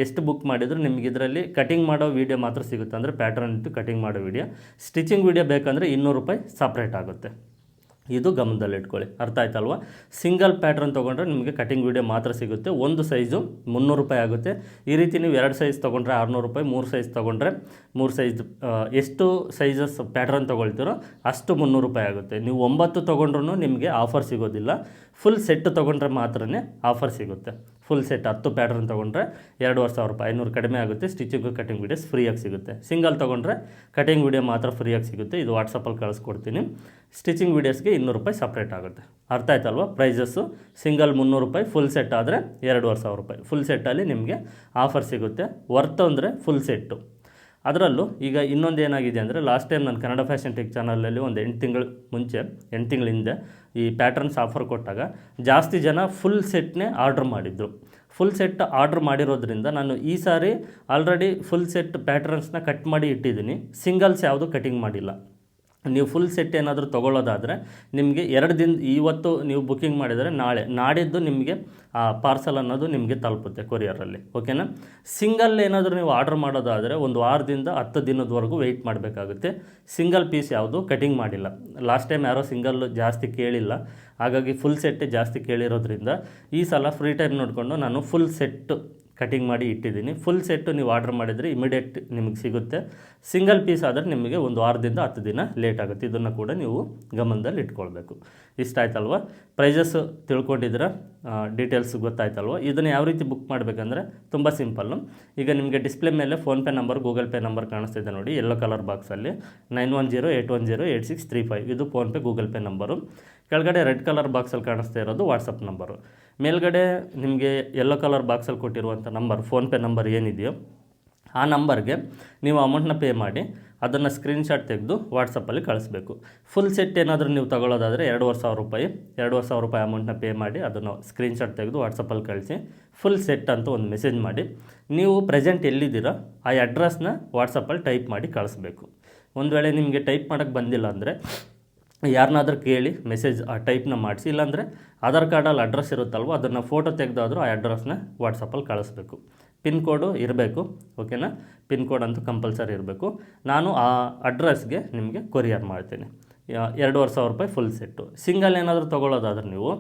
ಎಷ್ಟು ಬುಕ್ ಮಾಡಿದರೂ ನಿಮಗೆ ಇದರಲ್ಲಿ ಕಟಿಂಗ್ ಮಾಡೋ ವೀಡಿಯೋ ಮಾತ್ರ ಸಿಗುತ್ತೆ. ಅಂದರೆ ಪ್ಯಾಟ್ರನ್ ಇಟ್ಟು ಕಟಿಂಗ್ ಮಾಡೋ ವೀಡಿಯೋ. ಸ್ಟಿಚಿಂಗ್ ವೀಡಿಯೋ ಬೇಕಂದರೆ 200 ರೂಪಾಯಿ ಸಪ್ರೇಟ್ ಆಗುತ್ತೆ. ಇದು ಗಮನದಲ್ಲಿಟ್ಕೊಳ್ಳಿ, ಅರ್ಥ ಆಯ್ತಲ್ವ. ಸಿಂಗಲ್ ಪ್ಯಾಟ್ರನ್ ತೊಗೊಂಡ್ರೆ ನಿಮಗೆ ಕಟಿಂಗ್ ವೀಡಿಯೋ ಮಾತ್ರ ಸಿಗುತ್ತೆ. ಒಂದು ಸೈಜು 300 ರೂಪಾಯಿ ಆಗುತ್ತೆ. ಈ ರೀತಿ ನೀವು 2 ಸೈಜ್ ತೊಗೊಂಡ್ರೆ 600 ರೂಪಾಯಿ, 3 ಸೈಜ್ ತೊಗೊಂಡ್ರೆ 3 ಸೈಜ್, ಎಷ್ಟು ಸೈಜಸ್ ಪ್ಯಾಟ್ರನ್ ತೊಗೊಳ್ತೀರೋ ಅಷ್ಟು 300 ರೂಪಾಯಿ ಆಗುತ್ತೆ. ನೀವು 9 ತೊಗೊಂಡ್ರೂ ನಿಮಗೆ ಆಫರ್ ಸಿಗೋದಿಲ್ಲ. ಫುಲ್ ಸೆಟ್ ತೊಗೊಂಡ್ರೆ ಮಾತ್ರನೇ ಆಫರ್ ಸಿಗುತ್ತೆ. ಫುಲ್ ಸೆಟ್ 10 ಪ್ಯಾಟ್ರನ್ ತೊಗೊಂಡ್ರೆ 2,500 ರೂಪಾಯಿ, 500 ಕಡಿಮೆ ಆಗುತ್ತೆ. ಸ್ಟಿಚಿಂಗು ಕಟಿಂಗ್ ವೀಡಿಯೋಸ್ ಫ್ರೀಯಾಗಿ ಸಿಗುತ್ತೆ. ಸಿಂಗಲ್ ತೊಗೊಂಡ್ರೆ ಕಟಿಂಗ್ ವೀಡಿಯೋ ಮಾತ್ರ ಫ್ರೀಯಾಗಿ ಸಿಗುತ್ತೆ. ಇದು ವಾಟ್ಸಪ್ಪಲ್ಲಿ ಕಳಿಸ್ಕೊಡ್ತೀನಿ. ಸ್ಟಿಚಿಂಗ್ ವೀಡಿಯೋಸ್ಗೆ 200 ರೂಪಾಯಿ ಸಪ್ರೇಟ್ ಆಗುತ್ತೆ. ಅರ್ಥ ಆಯ್ತಲ್ವ? ಪ್ರೈಸಸ್ಸು ಸಿಂಗಲ್ 300 ರೂಪಾಯಿ, ಫುಲ್ ಸೆಟ್ ಆದರೆ 2,500 ರೂಪಾಯಿ. ಫುಲ್ ಸೆಟ್ಟಲ್ಲಿ ನಿಮಗೆ ಆಫರ್ ಸಿಗುತ್ತೆ. ವರ್ತ್ ಅಂದರೆ ಫುಲ್ ಸೆಟ್ಟು. ಅದರಲ್ಲೂ ಈಗ ಇನ್ನೊಂದು ಏನಾಗಿದೆ ಅಂದರೆ, ಲಾಸ್ಟ್ ಟೈಮ್ ನಾನು ಕನ್ನಡ ಫ್ಯಾಷನ್ ಟೆಕ್ ಚಾನಲಲ್ಲಿ ಒಂದು 8 ತಿಂಗಳ ಹಿಂದೆ ಈ ಪ್ಯಾಟ್ರನ್ಸ್ ಆಫರ್ ಕೊಟ್ಟಾಗ ಜಾಸ್ತಿ ಜನ ಫುಲ್ ಸೆಟ್ನೇ ಆರ್ಡ್ರ್ ಮಾಡಿದ್ರು. ಫುಲ್ ಸೆಟ್ ಆರ್ಡ್ರ್ ಮಾಡಿರೋದ್ರಿಂದ ನಾನು ಈ ಸಾರಿ ಆಲ್ರೆಡಿ ಫುಲ್ ಸೆಟ್ ಪ್ಯಾಟ್ರನ್ಸ್ನ ಕಟ್ ಮಾಡಿ ಇಟ್ಟಿದ್ದೀನಿ. ಸಿಂಗಲ್ಸ್ ಯಾವುದು ಕಟಿಂಗ್ ಮಾಡಿಲ್ಲ. ನೀವು ಫುಲ್ ಸೆಟ್ ಏನಾದರೂ ತೊಗೊಳ್ಳೋದಾದರೆ ನಿಮಗೆ 2 ದಿನ, ಇವತ್ತು ನೀವು ಬುಕ್ಕಿಂಗ್ ಮಾಡಿದರೆ ನಾಡಿದ್ದು ನಿಮಗೆ ಆ ಪಾರ್ಸಲ್ ಅನ್ನೋದು ನಿಮಗೆ ತಲುಪುತ್ತೆ ಕೊರಿಯರಲ್ಲಿ. ಓಕೆನಾ? ಸಿಂಗಲ್ ಏನಾದರೂ ನೀವು ಆರ್ಡ್ರ್ ಮಾಡೋದಾದರೆ ಒಂದು ವಾರದಿಂದ 10 ದಿನದವರೆಗೂ ವೆಯ್ಟ್ ಮಾಡಬೇಕಾಗುತ್ತೆ. ಸಿಂಗಲ್ ಪೀಸ್ ಯಾವುದು ಕಟಿಂಗ್ ಮಾಡಿಲ್ಲ. ಲಾಸ್ಟ್ ಟೈಮ್ ಯಾರೋ ಸಿಂಗಲ್ ಜಾಸ್ತಿ ಕೇಳಿಲ್ಲ, ಹಾಗಾಗಿ ಫುಲ್ ಸೆಟ್ಟೇ ಜಾಸ್ತಿ ಕೇಳಿರೋದ್ರಿಂದ ಈ ಸಲ ಫ್ರೀ ಟೈಮ್ ನೋಡಿಕೊಂಡು ನಾನು ಫುಲ್ ಸೆಟ್ ಕಟಿಂಗ್ ಮಾಡಿ ಇಟ್ಟಿದ್ದೀನಿ. ಫುಲ್ ಸೆಟ್ಟು ನೀವು ಆರ್ಡ್ರ್ ಮಾಡಿದರೆ ಇಮಿಡಿಯೇಟ್ ನಿಮಗೆ ಸಿಗುತ್ತೆ. ಸಿಂಗಲ್ ಪೀಸ್ ಆದರೆ ನಿಮಗೆ ಒಂದು ವಾರದಿಂದ 10 ದಿನ ಲೇಟ್ ಆಗುತ್ತೆ. ಇದನ್ನು ಕೂಡ ನೀವು ಗಮನದಲ್ಲಿ ಇಟ್ಕೊಳ್ಬೇಕು. ಇಷ್ಟ ಆಯ್ತಲ್ವ? Prices ತಿಳ್ಕೊಂಡಿದ್ರೆ details ಗೊತ್ತಾಯ್ತಲ್ವ? ಇದನ್ನು ಯಾವ ರೀತಿ ಬುಕ್ ಮಾಡಬೇಕಂದ್ರೆ ತುಂಬ ಸಿಂಪಲ್ಲು. ಈಗ ನಿಮಗೆ ಡಿಸ್ಪ್ಲೇ ಮೇಲೆ PhonePe number, Google pay number ಕಾಣಿಸ್ತಿದೆ ನೋಡಿ, ಯೆಲ್ಲೋ ಕಲರ್ ಬಾಕ್ಸಲ್ಲಿ 9108108635 ಇದು ಫೋನ್ಪೇ ಗೂಗಲ್ ಪೇ ನಂಬರು. ಕೆಳಗಡೆ ರೆಡ್ ಕಲರ್ ಬಾಕ್ಸಲ್ಲಿ ಕಾಣಿಸ್ತಾ ಇರೋದು ವಾಟ್ಸಪ್ ನಂಬರು. ಮೇಲ್ಗಡೆ ನಿಮಗೆ ಯೆಲ್ಲೋ ಕಲರ್ ಬಾಕ್ಸಲ್ಲಿ ಕೊಟ್ಟಿರುವಂಥ ನಂಬರ್, ಫೋನ್ಪೇ ನಂಬರ್ ಏನಿದೆಯೋ ಆ ನಂಬರ್ಗೆ ನೀವು ಅಮೌಂಟ್ನ ಪೇ ಮಾಡಿ ಅದನ್ನು ಸ್ಕ್ರೀನ್ಶಾಟ್ ತೆಗೆದು ವಾಟ್ಸಪ್ಪಲ್ಲಿ ಕಳಿಸ್ಬೇಕು. ಫುಲ್ ಸೆಟ್ ಏನಾದರೂ ನೀವು ತಗೊಳ್ಳೋದಾದರೆ 2,500 ರೂಪಾಯಿ ಅಮೌಂಟ್ನ ಪೇ ಮಾಡಿ ಅದನ್ನು ಸ್ಕ್ರೀನ್ಶಾಟ್ ತೆಗೆದು ವಾಟ್ಸಪ್ಪಲ್ಲಿ ಕಳಿಸಿ ಫುಲ್ ಸೆಟ್ ಅಂತ ಒಂದು ಮೆಸೇಜ್ ಮಾಡಿ, ನೀವು ಪ್ರೆಸೆಂಟ್ ಎಲ್ಲಿದ್ದೀರೋ ಆ ಅಡ್ರೆಸ್ನ ವಾಟ್ಸಪ್ಪಲ್ಲಿ ಟೈಪ್ ಮಾಡಿ ಕಳಿಸ್ಬೇಕು. ಒಂದು ವೇಳೆ ನಿಮಗೆ ಟೈಪ್ ಮಾಡೋಕ್ಕೆ ಬಂದಿಲ್ಲ ಅಂದರೆ ಯಾರನ್ನಾದ್ರೂ ಕೇಳಿ ಮೆಸೇಜ್ ಆ ಟೈಪ್ನ ಮಾಡಿಸಿ, ಇಲ್ಲಾಂದರೆ ಆಧಾರ್ ಕಾರ್ಡಲ್ಲಿ ಅಡ್ರೆಸ್ ಇರುತ್ತಲ್ವ ಅದನ್ನು ಫೋಟೋ ತೆಗೆದಾದರೂ ಆ ಅಡ್ರೆಸ್ನ ವಾಟ್ಸಪ್ಪಲ್ಲಿ ಕಳಿಸ್ಬೇಕು. ಪಿನ್ ಕೋಡು ಇರಬೇಕು. ಓಕೆನಾ? ಪಿನ್ ಕೋಡ್ ಅಂತೂ ಕಂಪಲ್ಸರಿ ಇರಬೇಕು. ನಾನು ಆ ಅಡ್ರೆಸ್ಗೆ ನಿಮಗೆ ಕೊರಿಯರ್ ಮಾಡ್ತೀನಿ. 2,500 ರೂಪಾಯಿ ಫುಲ್ ಸೆಟ್ಟು. ಸಿಂಗಲ್ ಏನಾದರೂ ತೊಗೊಳ್ಳೋದಾದ್ರೆ ನೀವು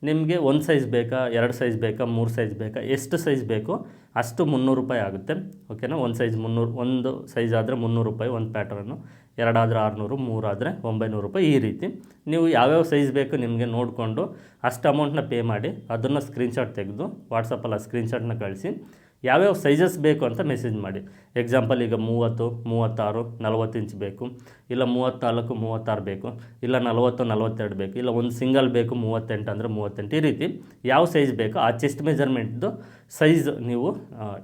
ನಿಮಗೆ 1 ಸೈಜ್ ಬೇಕಾ, 2 ಸೈಜ್ ಬೇಕಾ, 3 ಸೈಜ್ ಬೇಕಾ, ಎಷ್ಟು ಸೈಜ್ ಬೇಕೋ ಅಷ್ಟು 300 ರೂಪಾಯಿ ಆಗುತ್ತೆ. ಓಕೆನಾ? 1 ಸೈಜ್ 300, 1 ಸೈಜ್ ಆದರೆ 300 ರೂಪಾಯಿ ಒಂದು ಪ್ಯಾಟ್ರನ್ನು, 2 ಆದರೆ 600, 3 ಆದರೆ 900 ರೂಪಾಯಿ. ಈ ರೀತಿ ನೀವು ಯಾವ್ಯಾವ ಸೈಜ್ ಬೇಕು ನಿಮಗೆ ನೋಡಿಕೊಂಡು ಅಷ್ಟು ಅಮೌಂಟ್ನ ಪೇ ಮಾಡಿ ಅದನ್ನು ಸ್ಕ್ರೀನ್ಶಾಟ್ ತೆಗೆದು ವಾಟ್ಸಪ್ಪಲ್ಲಿ ಆ ಸ್ಕ್ರೀನ್ಶಾಟ್ನ ಕಳಿಸಿ ಯಾವ್ಯಾವ ಸೈಜಸ್ ಬೇಕು ಅಂತ ಮೆಸೇಜ್ ಮಾಡಿ. ಎಕ್ಸಾಂಪಲ್ ಈಗ 30, 36, 40 ಇಂಚ್ ಬೇಕು, ಇಲ್ಲ 34, 36 ಬೇಕು, ಇಲ್ಲ 40, 42 ಬೇಕು, ಇಲ್ಲ ಒಂದು ಸಿಂಗಲ್ ಬೇಕು 38 ಅಂದರೆ 38. ಈ ರೀತಿ ಯಾವ ಸೈಜ್ ಬೇಕೋ ಆ ಚೆಸ್ಟ್ ಮೆಜರ್ಮೆಂಟ್ದು ಸೈಜ್ ನೀವು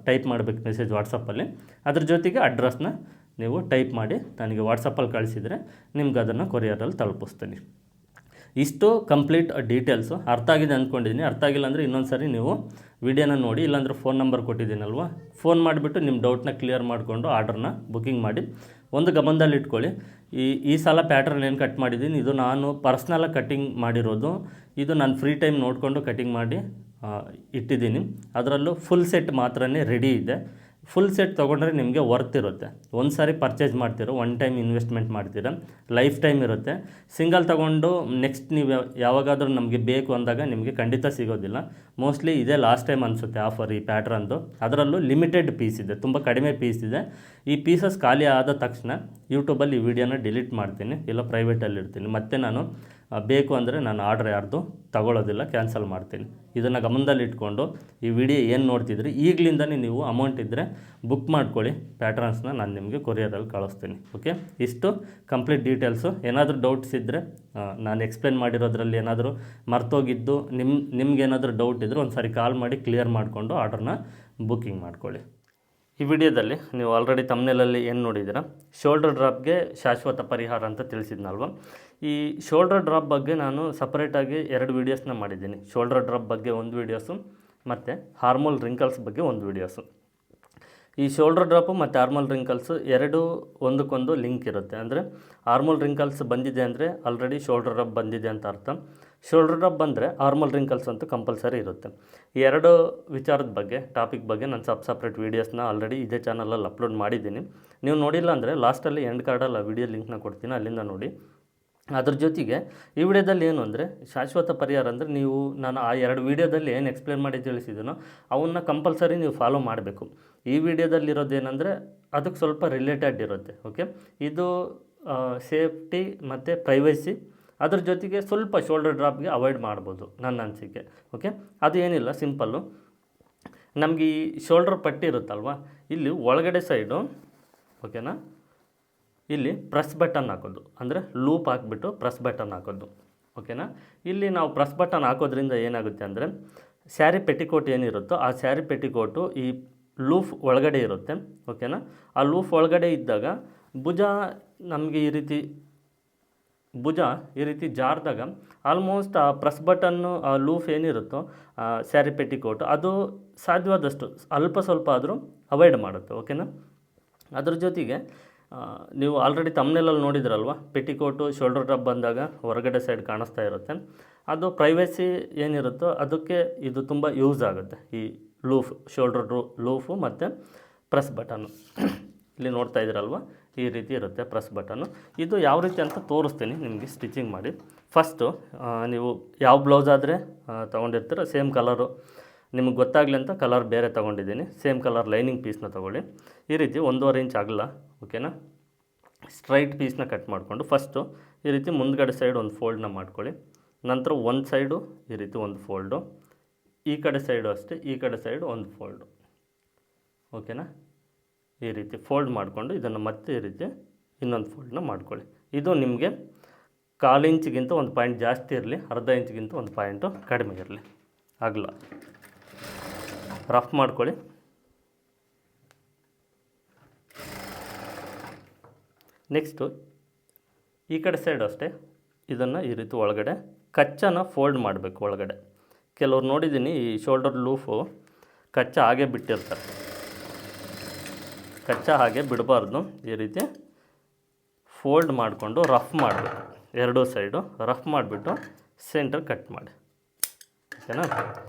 ಟೈಪ್ ಮಾಡಬೇಕು ಮೆಸೇಜ್ ವಾಟ್ಸಪ್ಪಲ್ಲಿ. ಅದ್ರ ಜೊತೆಗೆ ಅಡ್ರೆಸ್ನ ನೀವು ಟೈಪ್ ಮಾಡಿ ನನಗೆ ವಾಟ್ಸಪ್ಪಲ್ಲಿ ಕಳಿಸಿದರೆ ನಿಮ್ಗೆ ಅದನ್ನು ಕೊರಿಯರಲ್ಲಿ ತಲುಪಿಸ್ತೀನಿ. ಇಷ್ಟು ಕಂಪ್ಲೀಟ್ ಡೀಟೇಲ್ಸು. ಅರ್ಥ ಆಗಿದೆ ಅಂದ್ಕೊಂಡಿದ್ದೀನಿ. ಅರ್ಥ ಆಗಿಲ್ಲ ಅಂದರೆ ಇನ್ನೊಂದು ಸಾರಿ ನೀವು ವಿಡಿಯೋನ ನೋಡಿ, ಇಲ್ಲಾಂದರೆ ಫೋನ್ ನಂಬರ್ ಕೊಟ್ಟಿದ್ದೀನಲ್ವ, ಫೋನ್ ಮಾಡಿಬಿಟ್ಟು ನಿಮ್ಮ ಡೌಟ್ನ ಕ್ಲಿಯರ್ ಮಾಡಿಕೊಂಡು ಆರ್ಡ್ರನ್ನ ಬುಕ್ಕಿಂಗ್ ಮಾಡಿ. ಒಂದು ಗಮನದಲ್ಲಿ ಇಟ್ಕೊಳ್ಳಿ, ಈ ಸಲ ಪ್ಯಾಟ್ರನ್ ಏನು ಕಟ್ ಮಾಡಿದ್ದೀನಿ ಇದು ನಾನು ಪರ್ಸ್ನಲಾಗಿ ಕಟ್ಟಿಂಗ್ ಮಾಡಿರೋದು. ಇದು ನಾನು ಫ್ರೀ ಟೈಮ್ ನೋಡಿಕೊಂಡು ಕಟ್ಟಿಂಗ್ ಮಾಡಿ ಇಟ್ಟಿದ್ದೀನಿ. ಅದರಲ್ಲೂ ಫುಲ್ ಸೆಟ್ ಮಾತ್ರನೇ ರೆಡಿ ಇದೆ. ಫುಲ್ ಸೆಟ್ ತೊಗೊಂಡ್ರೆ ನಿಮಗೆ ವರ್ತ್ ಇರುತ್ತೆ. ಒಂದು ಸಾರಿ ಪರ್ಚೇಸ್ ಮಾಡ್ತೀರೋ, ಒನ್ ಟೈಮ್ ಇನ್ವೆಸ್ಟ್ಮೆಂಟ್ ಮಾಡ್ತೀರಾ, ಲೈಫ್ ಟೈಮ್ ಇರುತ್ತೆ. ಸಿಂಗಲ್ ತೊಗೊಂಡು ನೆಕ್ಸ್ಟ್ ನೀವು ಯಾವಾಗಾದರೂ ನಮಗೆ ಬೇಕು ಅಂದಾಗ ನಿಮಗೆ ಖಂಡಿತ ಸಿಗೋದಿಲ್ಲ. ಮೋಸ್ಟ್ಲಿ ಇದೇ ಲಾಸ್ಟ್ ಟೈಮ್ ಅನಿಸುತ್ತೆ ಆಫರ್ ಈ ಪ್ಯಾಟ್ರನ್ದು. ಅದರಲ್ಲೂ ಲಿಮಿಟೆಡ್ ಪೀಸ್ ಇದೆ, ತುಂಬ ಕಡಿಮೆ ಪೀಸ್ ಇದೆ. ಈ ಪೀಸಸ್ ಖಾಲಿ ಆದ ತಕ್ಷಣ ಯೂಟ್ಯೂಬಲ್ಲಿ ಈ ವಿಡಿಯೋನ ಡಿಲೀಟ್ ಮಾಡ್ತೀನಿ, ಇಲ್ಲ ಪ್ರೈವೇಟಲ್ಲಿ ಇಡ್ತೀನಿ. ಮತ್ತು ನಾನು ಬೇಕು ಅಂದರೆ ನಾನು ಆರ್ಡ್ರ್ ಯಾರ್ದು ತಗೊಳ್ಳೋದಿಲ್ಲ, ಕ್ಯಾನ್ಸಲ್ ಮಾಡ್ತೀನಿ. ಇದನ್ನು ಗಮನದಲ್ಲಿ ಇಟ್ಕೊಂಡು ಈ ವಿಡಿಯೋ ಏನು ನೋಡ್ತಿದ್ರಿ ಈಗಲಿಂದನೇ ನೀವು ಅಮೌಂಟ್ ಇದ್ದರೆ ಬುಕ್ ಮಾಡ್ಕೊಳ್ಳಿ. ಪ್ಯಾಟ್ರನ್ಸ್ನ ನಾನು ನಿಮಗೆ ಕೊರಿಯರಲ್ಲಿ ಕಳಿಸ್ತೀನಿ. ಓಕೆ? ಇಷ್ಟು ಕಂಪ್ಲೀಟ್ ಡೀಟೇಲ್ಸು. ಏನಾದರೂ ಡೌಟ್ಸ್ ಇದ್ದರೆ ನಾನು ಎಕ್ಸ್ಪ್ಲೇನ್ ಮಾಡಿರೋದ್ರಲ್ಲಿ ಏನಾದರೂ ಮರ್ತೋಗಿದ್ದು ನಿಮ್ಗೇನಾದರೂ ಡೌಟ್ ಇದ್ದರೆ ಒಂದು ಸಾರಿ ಕಾಲ್ ಮಾಡಿ ಕ್ಲಿಯರ್ ಮಾಡಿಕೊಂಡು ಆರ್ಡ್ರನ್ನ ಬುಕ್ಕಿಂಗ್ ಮಾಡ್ಕೊಳ್ಳಿ. ಈ ವಿಡಿಯೋದಲ್ಲಿ ನೀವು ಆಲ್ರೆಡಿ ತಮ್ನೇಲಲ್ಲಿ ಏನು ನೋಡಿದ್ದೀರಾ, ಶೋಲ್ಡರ್ ಡ್ರಾಪ್ಗೆ ಶಾಶ್ವತ ಪರಿಹಾರ ಅಂತ ತಿಳಿಸಿದ್ನಲ್ವ. ಈ ಶೋಲ್ಡರ್ ಡ್ರಾಪ್ ಬಗ್ಗೆ ನಾನು ಸಪ್ರೇಟಾಗಿ 2 ವೀಡಿಯೋಸ್ನ ಮಾಡಿದ್ದೀನಿ. ಶೋಲ್ಡರ್ ಡ್ರಾಪ್ ಬಗ್ಗೆ ಒಂದು ವೀಡಿಯೋಸು ಮತ್ತು ಹಾರ್ಮೋಲ್ ರಿಂಕಲ್ಸ್ ಬಗ್ಗೆ ಒಂದು ವೀಡಿಯೋಸು. ಈ ಶೋಲ್ಡರ್ ಡ್ರಾಪು ಮತ್ತು ಹಾರ್ಮೋಲ್ ರಿಂಕಲ್ಸು ಎರಡೂ ಒಂದಕ್ಕೊಂದು ಲಿಂಕ್ ಇರುತ್ತೆ. ಅಂದರೆ ಹಾರ್ಮೋಲ್ ರಿಂಕಲ್ಸ್ ಬಂದಿದೆ ಅಂದರೆ ಆಲ್ರೆಡಿ ಶೋಲ್ಡರ್ ಡ್ರಾಪ್ ಬಂದಿದೆ ಅಂತ ಅರ್ಥ. ಶೋಲ್ಡರ್ ಡ್ರಾಪ್ ಬಂದರೆ ಹಾರ್ಮೋಲ್ ರಿಂಕಲ್ಸ್ ಅಂತೂ ಕಂಪಲ್ಸರಿ ಇರುತ್ತೆ. ಈ 2 ವಿಚಾರದ ಬಗ್ಗೆ, ಟಾಪಿಕ್ ಬಗ್ಗೆ ನಾನು ಸಪ್ರೇಟ್ ವೀಡಿಯೋಸ್ನ ಆಲ್ರೆಡಿ ಇದೇ ಚಾನಲಲ್ಲಿ ಅಪ್ಲೋಡ್ ಮಾಡಿದ್ದೀನಿ. ನೀವು ನೋಡಿಲ್ಲ ಅಂದರೆ ಲಾಸ್ಟಲ್ಲಿ ಎಂಡ್ ಕಾರ್ಡಲ್ಲಿ ಆ ವಿಡಿಯೋ ಲಿಂಕ್ನ ಕೊಡ್ತೀನಿ, ಅಲ್ಲಿಂದ ನೋಡಿ. ಅದ್ರ ಜೊತೆಗೆ ಈ ವಿಡಿಯೋದಲ್ಲಿ ಏನು ಅಂದರೆ ಶಾಶ್ವತ ಪರಿಹಾರ ಅಂದರೆ ನೀವು ನಾನು ಆ 2 ವೀಡಿಯೋದಲ್ಲಿ ಏನು ಎಕ್ಸ್ಪ್ಲೇನ್ ಮಾಡಿ ತಿಳಿಸಿದ್ದೀನೋ ಅವನ್ನ ಕಂಪಲ್ಸರಿ ನೀವು ಫಾಲೋ ಮಾಡಬೇಕು. ಈ ವಿಡಿಯೋದಲ್ಲಿರೋದೇನೆಂದರೆ ಅದಕ್ಕೆ ಸ್ವಲ್ಪ ರಿಲೇಟೆಡ್ ಇರುತ್ತೆ. ಓಕೆ? ಇದು ಸೇಫ್ಟಿ ಮತ್ತು ಪ್ರೈವಸಿ ಅದ್ರ ಜೊತೆಗೆ ಸ್ವಲ್ಪ ಶೋಲ್ಡರ್ ಡ್ರಾಪ್ಗೆ ಅವಾಯ್ಡ್ ಮಾಡ್ಬೋದು ನನ್ನ ಅನಿಸಿಕೆ. ಓಕೆ, ಅದು ಏನಿಲ್ಲ, ಸಿಂಪಲ್ಲು. ನಮಗೆ ಈ ಶೋಲ್ಡರ್ ಪಟ್ಟಿ ಇರುತ್ತಲ್ವ, ಇಲ್ಲಿ ಒಳಗಡೆ ಸೈಡು ಓಕೆನಾ, ಇಲ್ಲಿ ಪ್ರೆಸ್ ಬಟನ್ ಹಾಕೋದು, ಅಂದರೆ ಲೂಪ್ ಹಾಕ್ಬಿಟ್ಟು ಪ್ರೆಸ್ ಬಟನ್ ಹಾಕೋದು. ಓಕೆನಾ, ಇಲ್ಲಿ ನಾವು ಪ್ರೆಸ್ ಬಟನ್ ಹಾಕೋದ್ರಿಂದ ಏನಾಗುತ್ತೆ ಅಂದರೆ ಸ್ಯಾರಿ ಪೆಟಿಕೋಟ್ ಏನಿರುತ್ತೋ ಆ ಸ್ಯಾರಿ ಪೆಟಿಕೋಟು ಈ ಲೂಫ್ ಒಳಗಡೆ ಇರುತ್ತೆ. ಓಕೆನಾ, ಆ ಲೂಫ್ ಒಳಗಡೆ ಇದ್ದಾಗ ಭುಜ ನಮಗೆ ಭುಜ ಈ ರೀತಿ ಜಾರಿದಾಗ ಆಲ್ಮೋಸ್ಟ್ ಆ ಪ್ರೆಸ್ ಬಟನ್ನು ಆ ಲೂಫ್ ಏನಿರುತ್ತೋ ಸ್ಯಾರಿ ಪೆಟಿಕೋಟು ಅದು ಸಾಧ್ಯವಾದಷ್ಟು ಅಲ್ಪ ಸ್ವಲ್ಪ ಆದರೂ ಅವಾಯ್ಡ್ ಮಾಡುತ್ತೆ. ಓಕೆನಾ, ಅದ್ರ ಜೊತೆಗೆ ನೀವು ಆಲ್ರೆಡಿ ತಮ್ನೆಲಲ್ಲಿ ನೋಡಿದ್ರಲ್ವ, ಪೆಟಿಕೋಟು ಶೋಲ್ಡರ್ ಡ್ರಾಪ್ ಬಂದಾಗ ಹೊರಗಡೆ ಸೈಡ್ ಕಾಣಿಸ್ತಾ ಇರುತ್ತೆ. ಅದು ಪ್ರೈವಸಿ ಏನಿರುತ್ತೋ ಅದಕ್ಕೆ ಇದು ತುಂಬ ಯೂಸ್ ಆಗುತ್ತೆ, ಈ ಲೂಫ್, ಶೋಲ್ಡರ್ ಲೂಫು ಮತ್ತು ಪ್ರೆಸ್ ಬಟನ್ನು. ಇಲ್ಲಿ ನೋಡ್ತಾ ಇದ್ದೀರಲ್ವ, ಈ ರೀತಿ ಇರುತ್ತೆ ಪ್ರೆಸ್ ಬಟನ್ನು. ಇದು ಯಾವ ರೀತಿ ಅಂತ ತೋರಿಸ್ತೀನಿ ನಿಮಗೆ ಸ್ಟಿಚಿಂಗ್ ಮಾಡಿ. ಫಸ್ಟು ನೀವು ಯಾವ ಬ್ಲೌಸ್ ಆದರೆ ತೊಗೊಂಡಿರ್ತೀರ ಸೇಮ್ ಕಲರು ನಿಮಗೆ ಗೊತ್ತಾಗಲಿ ಅಂತ ಕಲರ್ ಬೇರೆ ತೊಗೊಂಡಿದ್ದೀನಿ. ಸೇಮ್ ಕಲರ್ ಲೈನಿಂಗ್ ಪೀಸ್ನ ತೊಗೊಳ್ಳಿ. ಈ ರೀತಿ 1.5 ಇಂಚ್ ಅಗಲ, ಓಕೆನಾ, ಸ್ಟ್ರೈಟ್ ಪೀಸ್ನ ಕಟ್ ಮಾಡಿಕೊಂಡು ಫಸ್ಟು ಈ ರೀತಿ ಮುಂದ್ಗಡೆ ಸೈಡ್ ಒಂದು ಫೋಲ್ಡ್ನ ಮಾಡ್ಕೊಳ್ಳಿ. ನಂತರ ಒಂದು ಸೈಡು ಈ ರೀತಿ ಒಂದು ಫೋಲ್ಡು, ಈ ಕಡೆ ಸೈಡು ಅಷ್ಟೇ, ಈ ಕಡೆ ಸೈಡು ಒಂದು ಫೋಲ್ಡು. ಓಕೆನಾ, ಈ ರೀತಿ ಫೋಲ್ಡ್ ಮಾಡಿಕೊಂಡು ಇದನ್ನು ಮತ್ತೆ ಈ ರೀತಿ ಇನ್ನೊಂದು ಫೋಲ್ಡ್ನ ಮಾಡ್ಕೊಳ್ಳಿ. ಇದು ನಿಮಗೆ 1/4 ಇಂಚಿಗಿಂತ ಒಂದು ಪಾಯಿಂಟ್ ಜಾಸ್ತಿ ಇರಲಿ, ಅರ್ಧ ಇಂಚಿಗಿಂತ ಒಂದು ಪಾಯಿಂಟು ಕಡಿಮೆ ಇರಲಿ ಅಗಲ. ರಫ್ ಮಾಡ್ಕೊಳ್ಳಿ. ನೆಕ್ಸ್ಟು ಈ ಕಡೆ ಸೈಡ್ ಅಷ್ಟೇ ಇದನ್ನು ಈ ರೀತಿ ಒಳಗಡೆ ಕಚ್ಚನ ಫೋಲ್ಡ್ ಮಾಡಬೇಕು ಒಳಗಡೆ. ಕೆಲವ್ರು ನೋಡಿದ್ದೀನಿ ಈ ಶೋಲ್ಡರ್ ಲೂಫು ಕಚ್ಚ ಹಾಗೆ ಬಿಟ್ಟಿರ್ತಾರೆ, ಕಚ್ಚಾ ಹಾಗೆ ಬಿಡಬಾರ್ದು. ಈ ರೀತಿ ಫೋಲ್ಡ್ ಮಾಡಿಕೊಂಡು ರಫ್ ಮಾಡಬೇಕು, ಎರಡೂ ಸೈಡು ರಫ್ ಮಾಡಿಬಿಟ್ಟು ಸೆಂಟರ್ ಕಟ್ ಮಾಡಿ. ಓಕೆನಾ,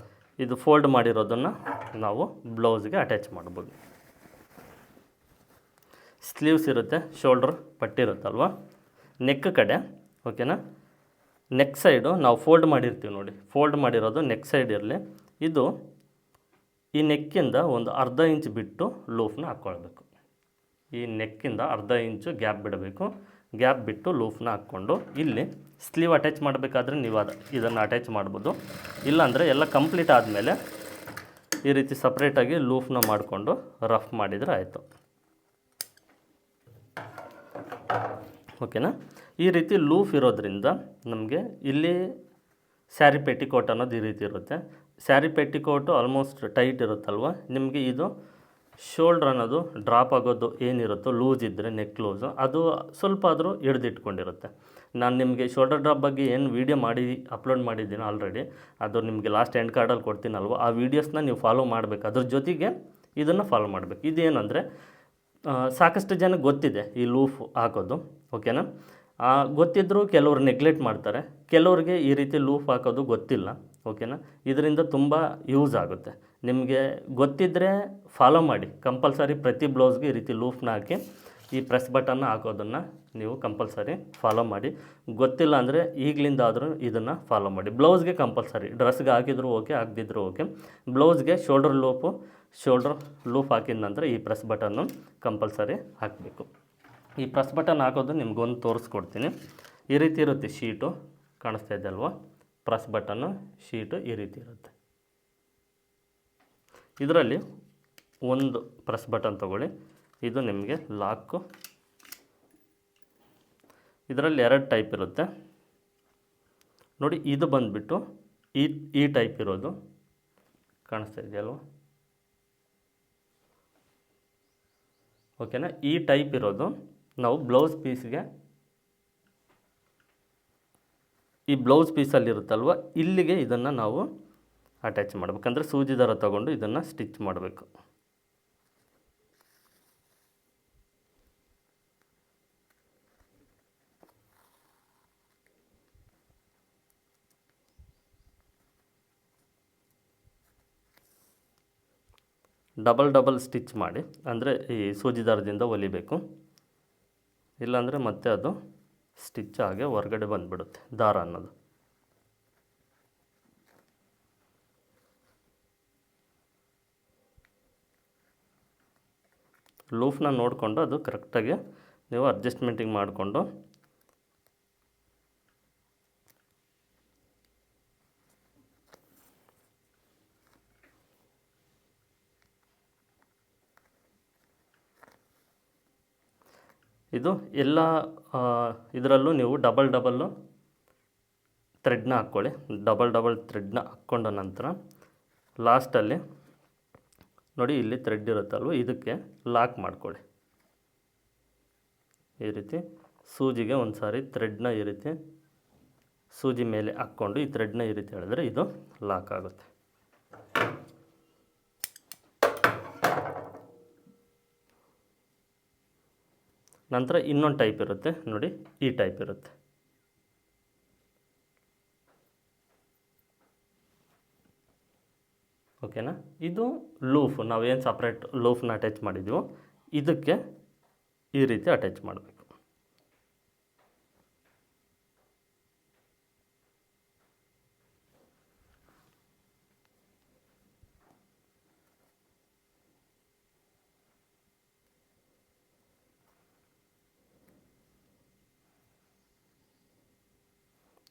ಇದು ಫೋಲ್ಡ್ ಮಾಡಿರೋದನ್ನು ನಾವು ಬ್ಲೌಸ್ಗೆ ಅಟ್ಯಾಚ್ ಮಾಡ್ಬೋದು. ಸ್ಲೀವ್ಸ್ ಇರುತ್ತೆ, ಶೋಲ್ಡ್ರ್ ಪಟ್ಟಿ ಇರುತ್ತಲ್ವ, ನೆಕ್ ಕಡೆ. ಓಕೆನಾ, ನೆಕ್ ಸೈಡು ನಾವು ಫೋಲ್ಡ್ ಮಾಡಿರ್ತೀವಿ ನೋಡಿ, ಫೋಲ್ಡ್ ಮಾಡಿರೋದು ನೆಕ್ ಸೈಡ್ ಇರಲಿ. ಇದು ಈ ನೆಕ್ಕಿಂದ ಒಂದು ಅರ್ಧ ಇಂಚ್ ಬಿಟ್ಟು ಲೂಫ್ನ ಹಾಕ್ಕೊಳ್ಬೇಕು. ಈ ನೆಕ್ಕಿಂದ ಅರ್ಧ ಇಂಚು ಗ್ಯಾಪ್ ಬಿಡಬೇಕು. ಗ್ಯಾಪ್ ಬಿಟ್ಟು ಲೂಫ್ನ ಹಾಕ್ಕೊಂಡು ಇಲ್ಲಿ ಸ್ಲೀವ್ ಅಟ್ಯಾಚ್ ಮಾಡಬೇಕಾದ್ರೆ ನೀವು ಇದನ್ನು ಅಟ್ಯಾಚ್ ಮಾಡ್ಬೋದು. ಇಲ್ಲಾಂದರೆ ಎಲ್ಲ ಕಂಪ್ಲೀಟ್ ಆದಮೇಲೆ ಈ ರೀತಿ ಸಪ್ರೇಟಾಗಿ ಲೂಫ್ನ ಮಾಡಿಕೊಂಡು ರಫ್ ಮಾಡಿದರೆ ಆಯಿತು. ಓಕೆನಾ, ಈ ರೀತಿ ಲೂಫ್ ಇರೋದ್ರಿಂದ ನಮಗೆ ಇಲ್ಲಿ ಸ್ಯಾರಿ ಪೆಟಿಕೋಟ್ ಅನ್ನೋದು ಈ ರೀತಿ ಇರುತ್ತೆ. ಸ್ಯಾರಿ ಪೆಟಿಕೋಟು ಆಲ್ಮೋಸ್ಟ್ ಟೈಟ್ ಇರುತ್ತಲ್ವ, ನಿಮಗೆ ಇದು ಶೋಲ್ಡ್ರ್ ಅನ್ನೋದು ಡ್ರಾಪ್ ಆಗೋದು ಏನಿರುತ್ತೋ ಲೂಸ್ ಇದ್ದರೆ ನೆಕ್ ಲೂಸು ಅದು ಸ್ವಲ್ಪ ಆದರೂ ಹಿಡ್ದಿಟ್ಕೊಂಡಿರುತ್ತೆ. ನಾನು ನಿಮಗೆ ಶೋಲ್ಡರ್ ಡ್ರಾಪ್ ಬಗ್ಗೆ ಏನು ವೀಡಿಯೋ ಮಾಡಿ ಅಪ್ಲೋಡ್ ಮಾಡಿದ್ದೀನಿ ಆಲ್ರೆಡಿ, ಅದು ನಿಮಗೆ ಲಾಸ್ಟ್ ಎಂಡ್ ಕಾರ್ಡಲ್ಲಿ ಕೊಡ್ತೀನಲ್ವ, ಆ ವೀಡಿಯೋಸ್ನ ನೀವು ಫಾಲೋ ಮಾಡಬೇಕು. ಅದ್ರ ಜೊತೆಗೆ ಇದನ್ನು ಫಾಲೋ ಮಾಡಬೇಕು. ಇದೇನಂದರೆ ಸಾಕಷ್ಟು ಜನಕ್ಕೆ ಗೊತ್ತಿದೆ ಈ ಲೂಫ್ ಹಾಕೋದು. ಓಕೆನಾ, ಗೊತ್ತಿದ್ದರೂ ಕೆಲವರು ನೆಗ್ಲೆಕ್ಟ್ ಮಾಡ್ತಾರೆ, ಕೆಲವ್ರಿಗೆ ಈ ರೀತಿ ಲೂಫ್ ಹಾಕೋದು ಗೊತ್ತಿಲ್ಲ. ಓಕೆನಾ, ಇದರಿಂದ ತುಂಬ ಯೂಸ್ ಆಗುತ್ತೆ. ನಿಮಗೆ ಗೊತ್ತಿದ್ದರೆ ಫಾಲೋ ಮಾಡಿ, ಕಂಪಲ್ಸರಿ ಪ್ರತಿ ಬ್ಲೌಸ್ಗೆ ಈ ರೀತಿ ಲೂಫ್ನ ಹಾಕಿ ಈ ಪ್ರೆಸ್ ಬಟನ್ನ ಹಾಕೋದನ್ನು ನೀವು ಕಂಪಲ್ಸರಿ ಫಾಲೋ ಮಾಡಿ. ಗೊತ್ತಿಲ್ಲ ಅಂದರೆ ಈಗಲಿಂದಾದರೂ ಇದನ್ನು ಫಾಲೋ ಮಾಡಿ. ಬ್ಲೌಸ್ಗೆ ಕಂಪಲ್ಸರಿ, ಡ್ರೆಸ್ಗೆ ಹಾಕಿದ್ರು ಓಕೆ, ಹಾಕ್ದಿದ್ರು ಓಕೆ. ಬ್ಲೌಸ್ಗೆ ಶೋಲ್ಡರ್ ಲೂಪ್ ಹಾಕಿದ ನಂತರ ಈ ಪ್ರೆಸ್ ಬಟನ್ನು ಕಂಪಲ್ಸರಿ ಹಾಕಬೇಕು. ಈ ಪ್ರೆಸ್ ಬಟನ್ ಹಾಕೋದು ನಿಮ್ಗೊಂದು ತೋರಿಸ್ಕೊಡ್ತೀನಿ. ಈ ರೀತಿ ಇರುತ್ತೆ ಶೀಟು, ಕಾಣಿಸ್ತಾ ಇದೆ ಅಲ್ವಾ, ಪ್ರೆಸ್ ಬಟನ್ನು ಶೀಟು ಈ ರೀತಿ ಇರುತ್ತೆ. ಇದರಲ್ಲಿ ಒಂದು ಪ್ರೆಸ್ ಬಟನ್ ತೊಗೊಳ್ಳಿ, ಇದು ನಿಮಗೆ ಲಾಕು. ಇದರಲ್ಲಿ 2 ಟೈಪ್ ಇರುತ್ತೆ ನೋಡಿ. ಇದು ಬಂದುಬಿಟ್ಟು ಈ ಟೈಪ್ ಇರೋದು ಕಾಣಿಸ್ತಾ ಇದೆಯಲ್ವ, ಓಕೆನಾ. ಈ ಟೈಪ್ ಇರೋದು ನಾವು ಬ್ಲೌಸ್ ಪೀಸ್ಗೆ, ಈ ಬ್ಲೌಸ್ ಪೀಸಲ್ಲಿರುತ್ತಲ್ವ ಇಲ್ಲಿಗೆ ಇದನ್ನು ನಾವು ಅಟ್ಯಾಚ್ ಮಾಡಬೇಕಂದ್ರೆ ಸೂಜಿ ದಾರ ತಗೊಂಡು ಇದನ್ನು ಸ್ಟಿಚ್ ಮಾಡಬೇಕು. ಡಬಲ್ ಸ್ಟಿಚ್ ಮಾಡಿ, ಅಂದರೆ ಈ ಸೂಜಿ ದಾರದಿಂದ ಹೊಲಿಬೇಕು. ಇಲ್ಲಾಂದರೆ ಮತ್ತೆ ಅದು ಸ್ಟಿಚ್ ಆಗಿ ಹೊರಗಡೆ ಬಂದುಬಿಡುತ್ತೆ ದಾರ ಅನ್ನೋದು. ಲೂಫ್ನ ನೋಡಿಕೊಂಡು ಅದು ಕರೆಕ್ಟಾಗಿ ನೀವು ಅಡ್ಜಸ್ಟ್ಮೆಂಟಿಂಗ್ ಮಾಡಿಕೊಂಡು ಇದು ಎಲ್ಲ ಇದರಲ್ಲೂ ನೀವು ಡಬಲ್ಲು ಥ್ರೆಡ್ನ ಹಾಕ್ಕೊಳ್ಳಿ. ಡಬಲ್ ಥ್ರೆಡ್ನ ಹಾಕ್ಕೊಂಡ ನಂತರ ಲಾಸ್ಟಲ್ಲಿ ನೋಡಿ ಇಲ್ಲಿ ಥ್ರೆಡ್ ಇರುತ್ತಲ್ವ, ಇದಕ್ಕೆ ಲಾಕ್ ಮಾಡ್ಕೊಳ್ಳಿ. ಈ ರೀತಿ ಸೂಜಿಗೆ ಒಂದು ಸಾರಿ ಥ್ರೆಡ್ನ ಈ ರೀತಿ ಸೂಜಿ ಮೇಲೆ ಹಾಕ್ಕೊಂಡು ಈ ಥ್ರೆಡ್ನ ಈ ರೀತಿ ಹೇಳಿದ್ರೆ ಇದು ಲಾಕ್ ಆಗುತ್ತೆ. ನಂತರ ಇನ್ನೊಂದು ಟೈಪ್ ಇರುತ್ತೆ ನೋಡಿ, ಈ ಟೈಪ್ ಇರುತ್ತೆ. ಓಕೆನಾ. ಇದು ಲೂಫ್, ನಾವೇನು ಸಪ್ರೇಟ್ ಲೂಫ್ನ ಅಟ್ಯಾಚ್ ಮಾಡಿದ್ದೀವೋ ಇದಕ್ಕೆ ಈ ರೀತಿ ಅಟ್ಯಾಚ್ ಮಾಡಬೇಕು.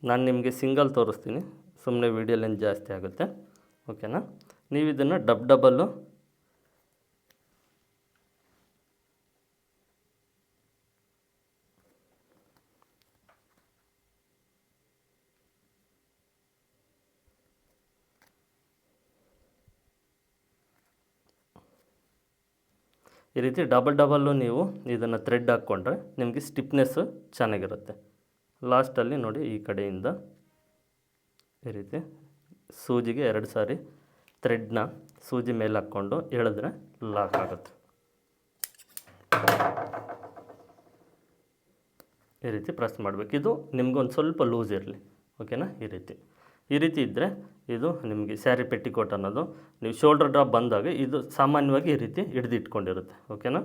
ನಾನು ನಿಮಗೆ ಸಿಂಗಲ್ ತೋರಿಸ್ತೀನಿ, ಸುಮ್ಮನೆ ವೀಡಿಯೋ ಲೆಂತ್ ಜಾಸ್ತಿ ಆಗುತ್ತೆ. ಓಕೆನಾ. ನೀವು ಇದನ್ನು ಡಬಲ್ಲು ಈ ರೀತಿ ಡಬಲ್ಲು ನೀವು ಇದನ್ನು ಥ್ರೆಡ್ ಹಾಕ್ಕೊಂಡ್ರೆ ನಿಮಗೆ ಸ್ಟಿಫ್ನೆಸ್ಸು ಚೆನ್ನಾಗಿರುತ್ತೆ. ಲಾಸ್ಟಲ್ಲಿ ನೋಡಿ ಈ ಕಡೆಯಿಂದ ಈ ರೀತಿ ಸೂಜಿಗೆ 2 ಸಾರಿ ಥ್ರೆಡ್ನ ಸೂಜಿ ಮೇಲೆ ಹಾಕ್ಕೊಂಡು ಎಳೆದ್ರೆ ಲಾಕ್ ಆಗುತ್ತೆ. ಈ ರೀತಿ ಪ್ರೆಸ್ ಮಾಡಬೇಕು. ಇದು ನಿಮ್ಗೊಂದು ಸ್ವಲ್ಪ ಲೂಸ್ ಇರಲಿ. ಓಕೆನಾ. ಈ ರೀತಿ ಇದ್ದರೆ ಇದು ನಿಮಗೆ ಸ್ಯಾರಿ ಪೆಟ್ಟಿಕೋಟ್ ಅನ್ನೋದು ನೀವು ಶೋಲ್ಡರ್ ಡ್ರಾಪ್ ಬಂದಾಗ ಇದು ಸಾಮಾನ್ಯವಾಗಿ ಈ ರೀತಿ ಹಿಡಿದಿಟ್ಕೊಂಡಿರುತ್ತೆ. ಓಕೆನಾ.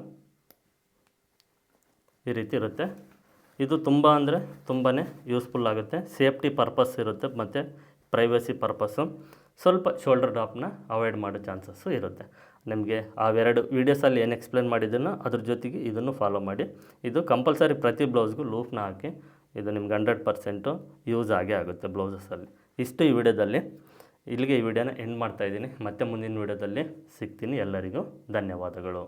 ಈ ರೀತಿ ಇರುತ್ತೆ. ಇದು ತುಂಬ ಅಂದರೆ ತುಂಬಾ ಯೂಸ್ಫುಲ್ ಆಗುತ್ತೆ. ಸೇಫ್ಟಿ ಪರ್ಪಸ್ ಇರುತ್ತೆ ಮತ್ತು ಪ್ರೈವಸಿ ಪರ್ಪಸ್ಸು. ಸ್ವಲ್ಪ ಶೋಲ್ಡರ್ ಡ್ರಾಪ್ನ ಅವಾಯ್ಡ್ ಮಾಡೋ ಚಾನ್ಸಸ್ಸು ಇರುತ್ತೆ. ನಿಮಗೆ ಅವೆರಡು ವೀಡಿಯೋಸಲ್ಲಿ ಏನು ಎಕ್ಸ್ಪ್ಲೇನ್ ಮಾಡಿದ್ದನ್ನು ಅದ್ರ ಜೊತೆಗೆ ಇದನ್ನು ಫಾಲೋ ಮಾಡಿ. ಇದು ಕಂಪಲ್ಸರಿ ಪ್ರತಿ ಬ್ಲೌಸ್ಗೂ ಲೂಫ್ನ ಹಾಕಿ, ಇದು ನಿಮ್ಗೆ 100% ಯೂಸ್ ಆಗೇ ಆಗುತ್ತೆ ಬ್ಲೌಸಸಲ್ಲಿ. ಇಷ್ಟು ಈ ವಿಡಿಯೋದಲ್ಲಿ. ಇಲ್ಲಿಗೆ ಈ ವಿಡಿಯೋನ ಎಂಡ್ ಮಾಡ್ತಾಯಿದ್ದೀನಿ. ಮತ್ತೆ ಮುಂದಿನ ವಿಡಿಯೋದಲ್ಲಿ ಸಿಗ್ತೀನಿ. ಎಲ್ಲರಿಗೂ ಧನ್ಯವಾದಗಳು.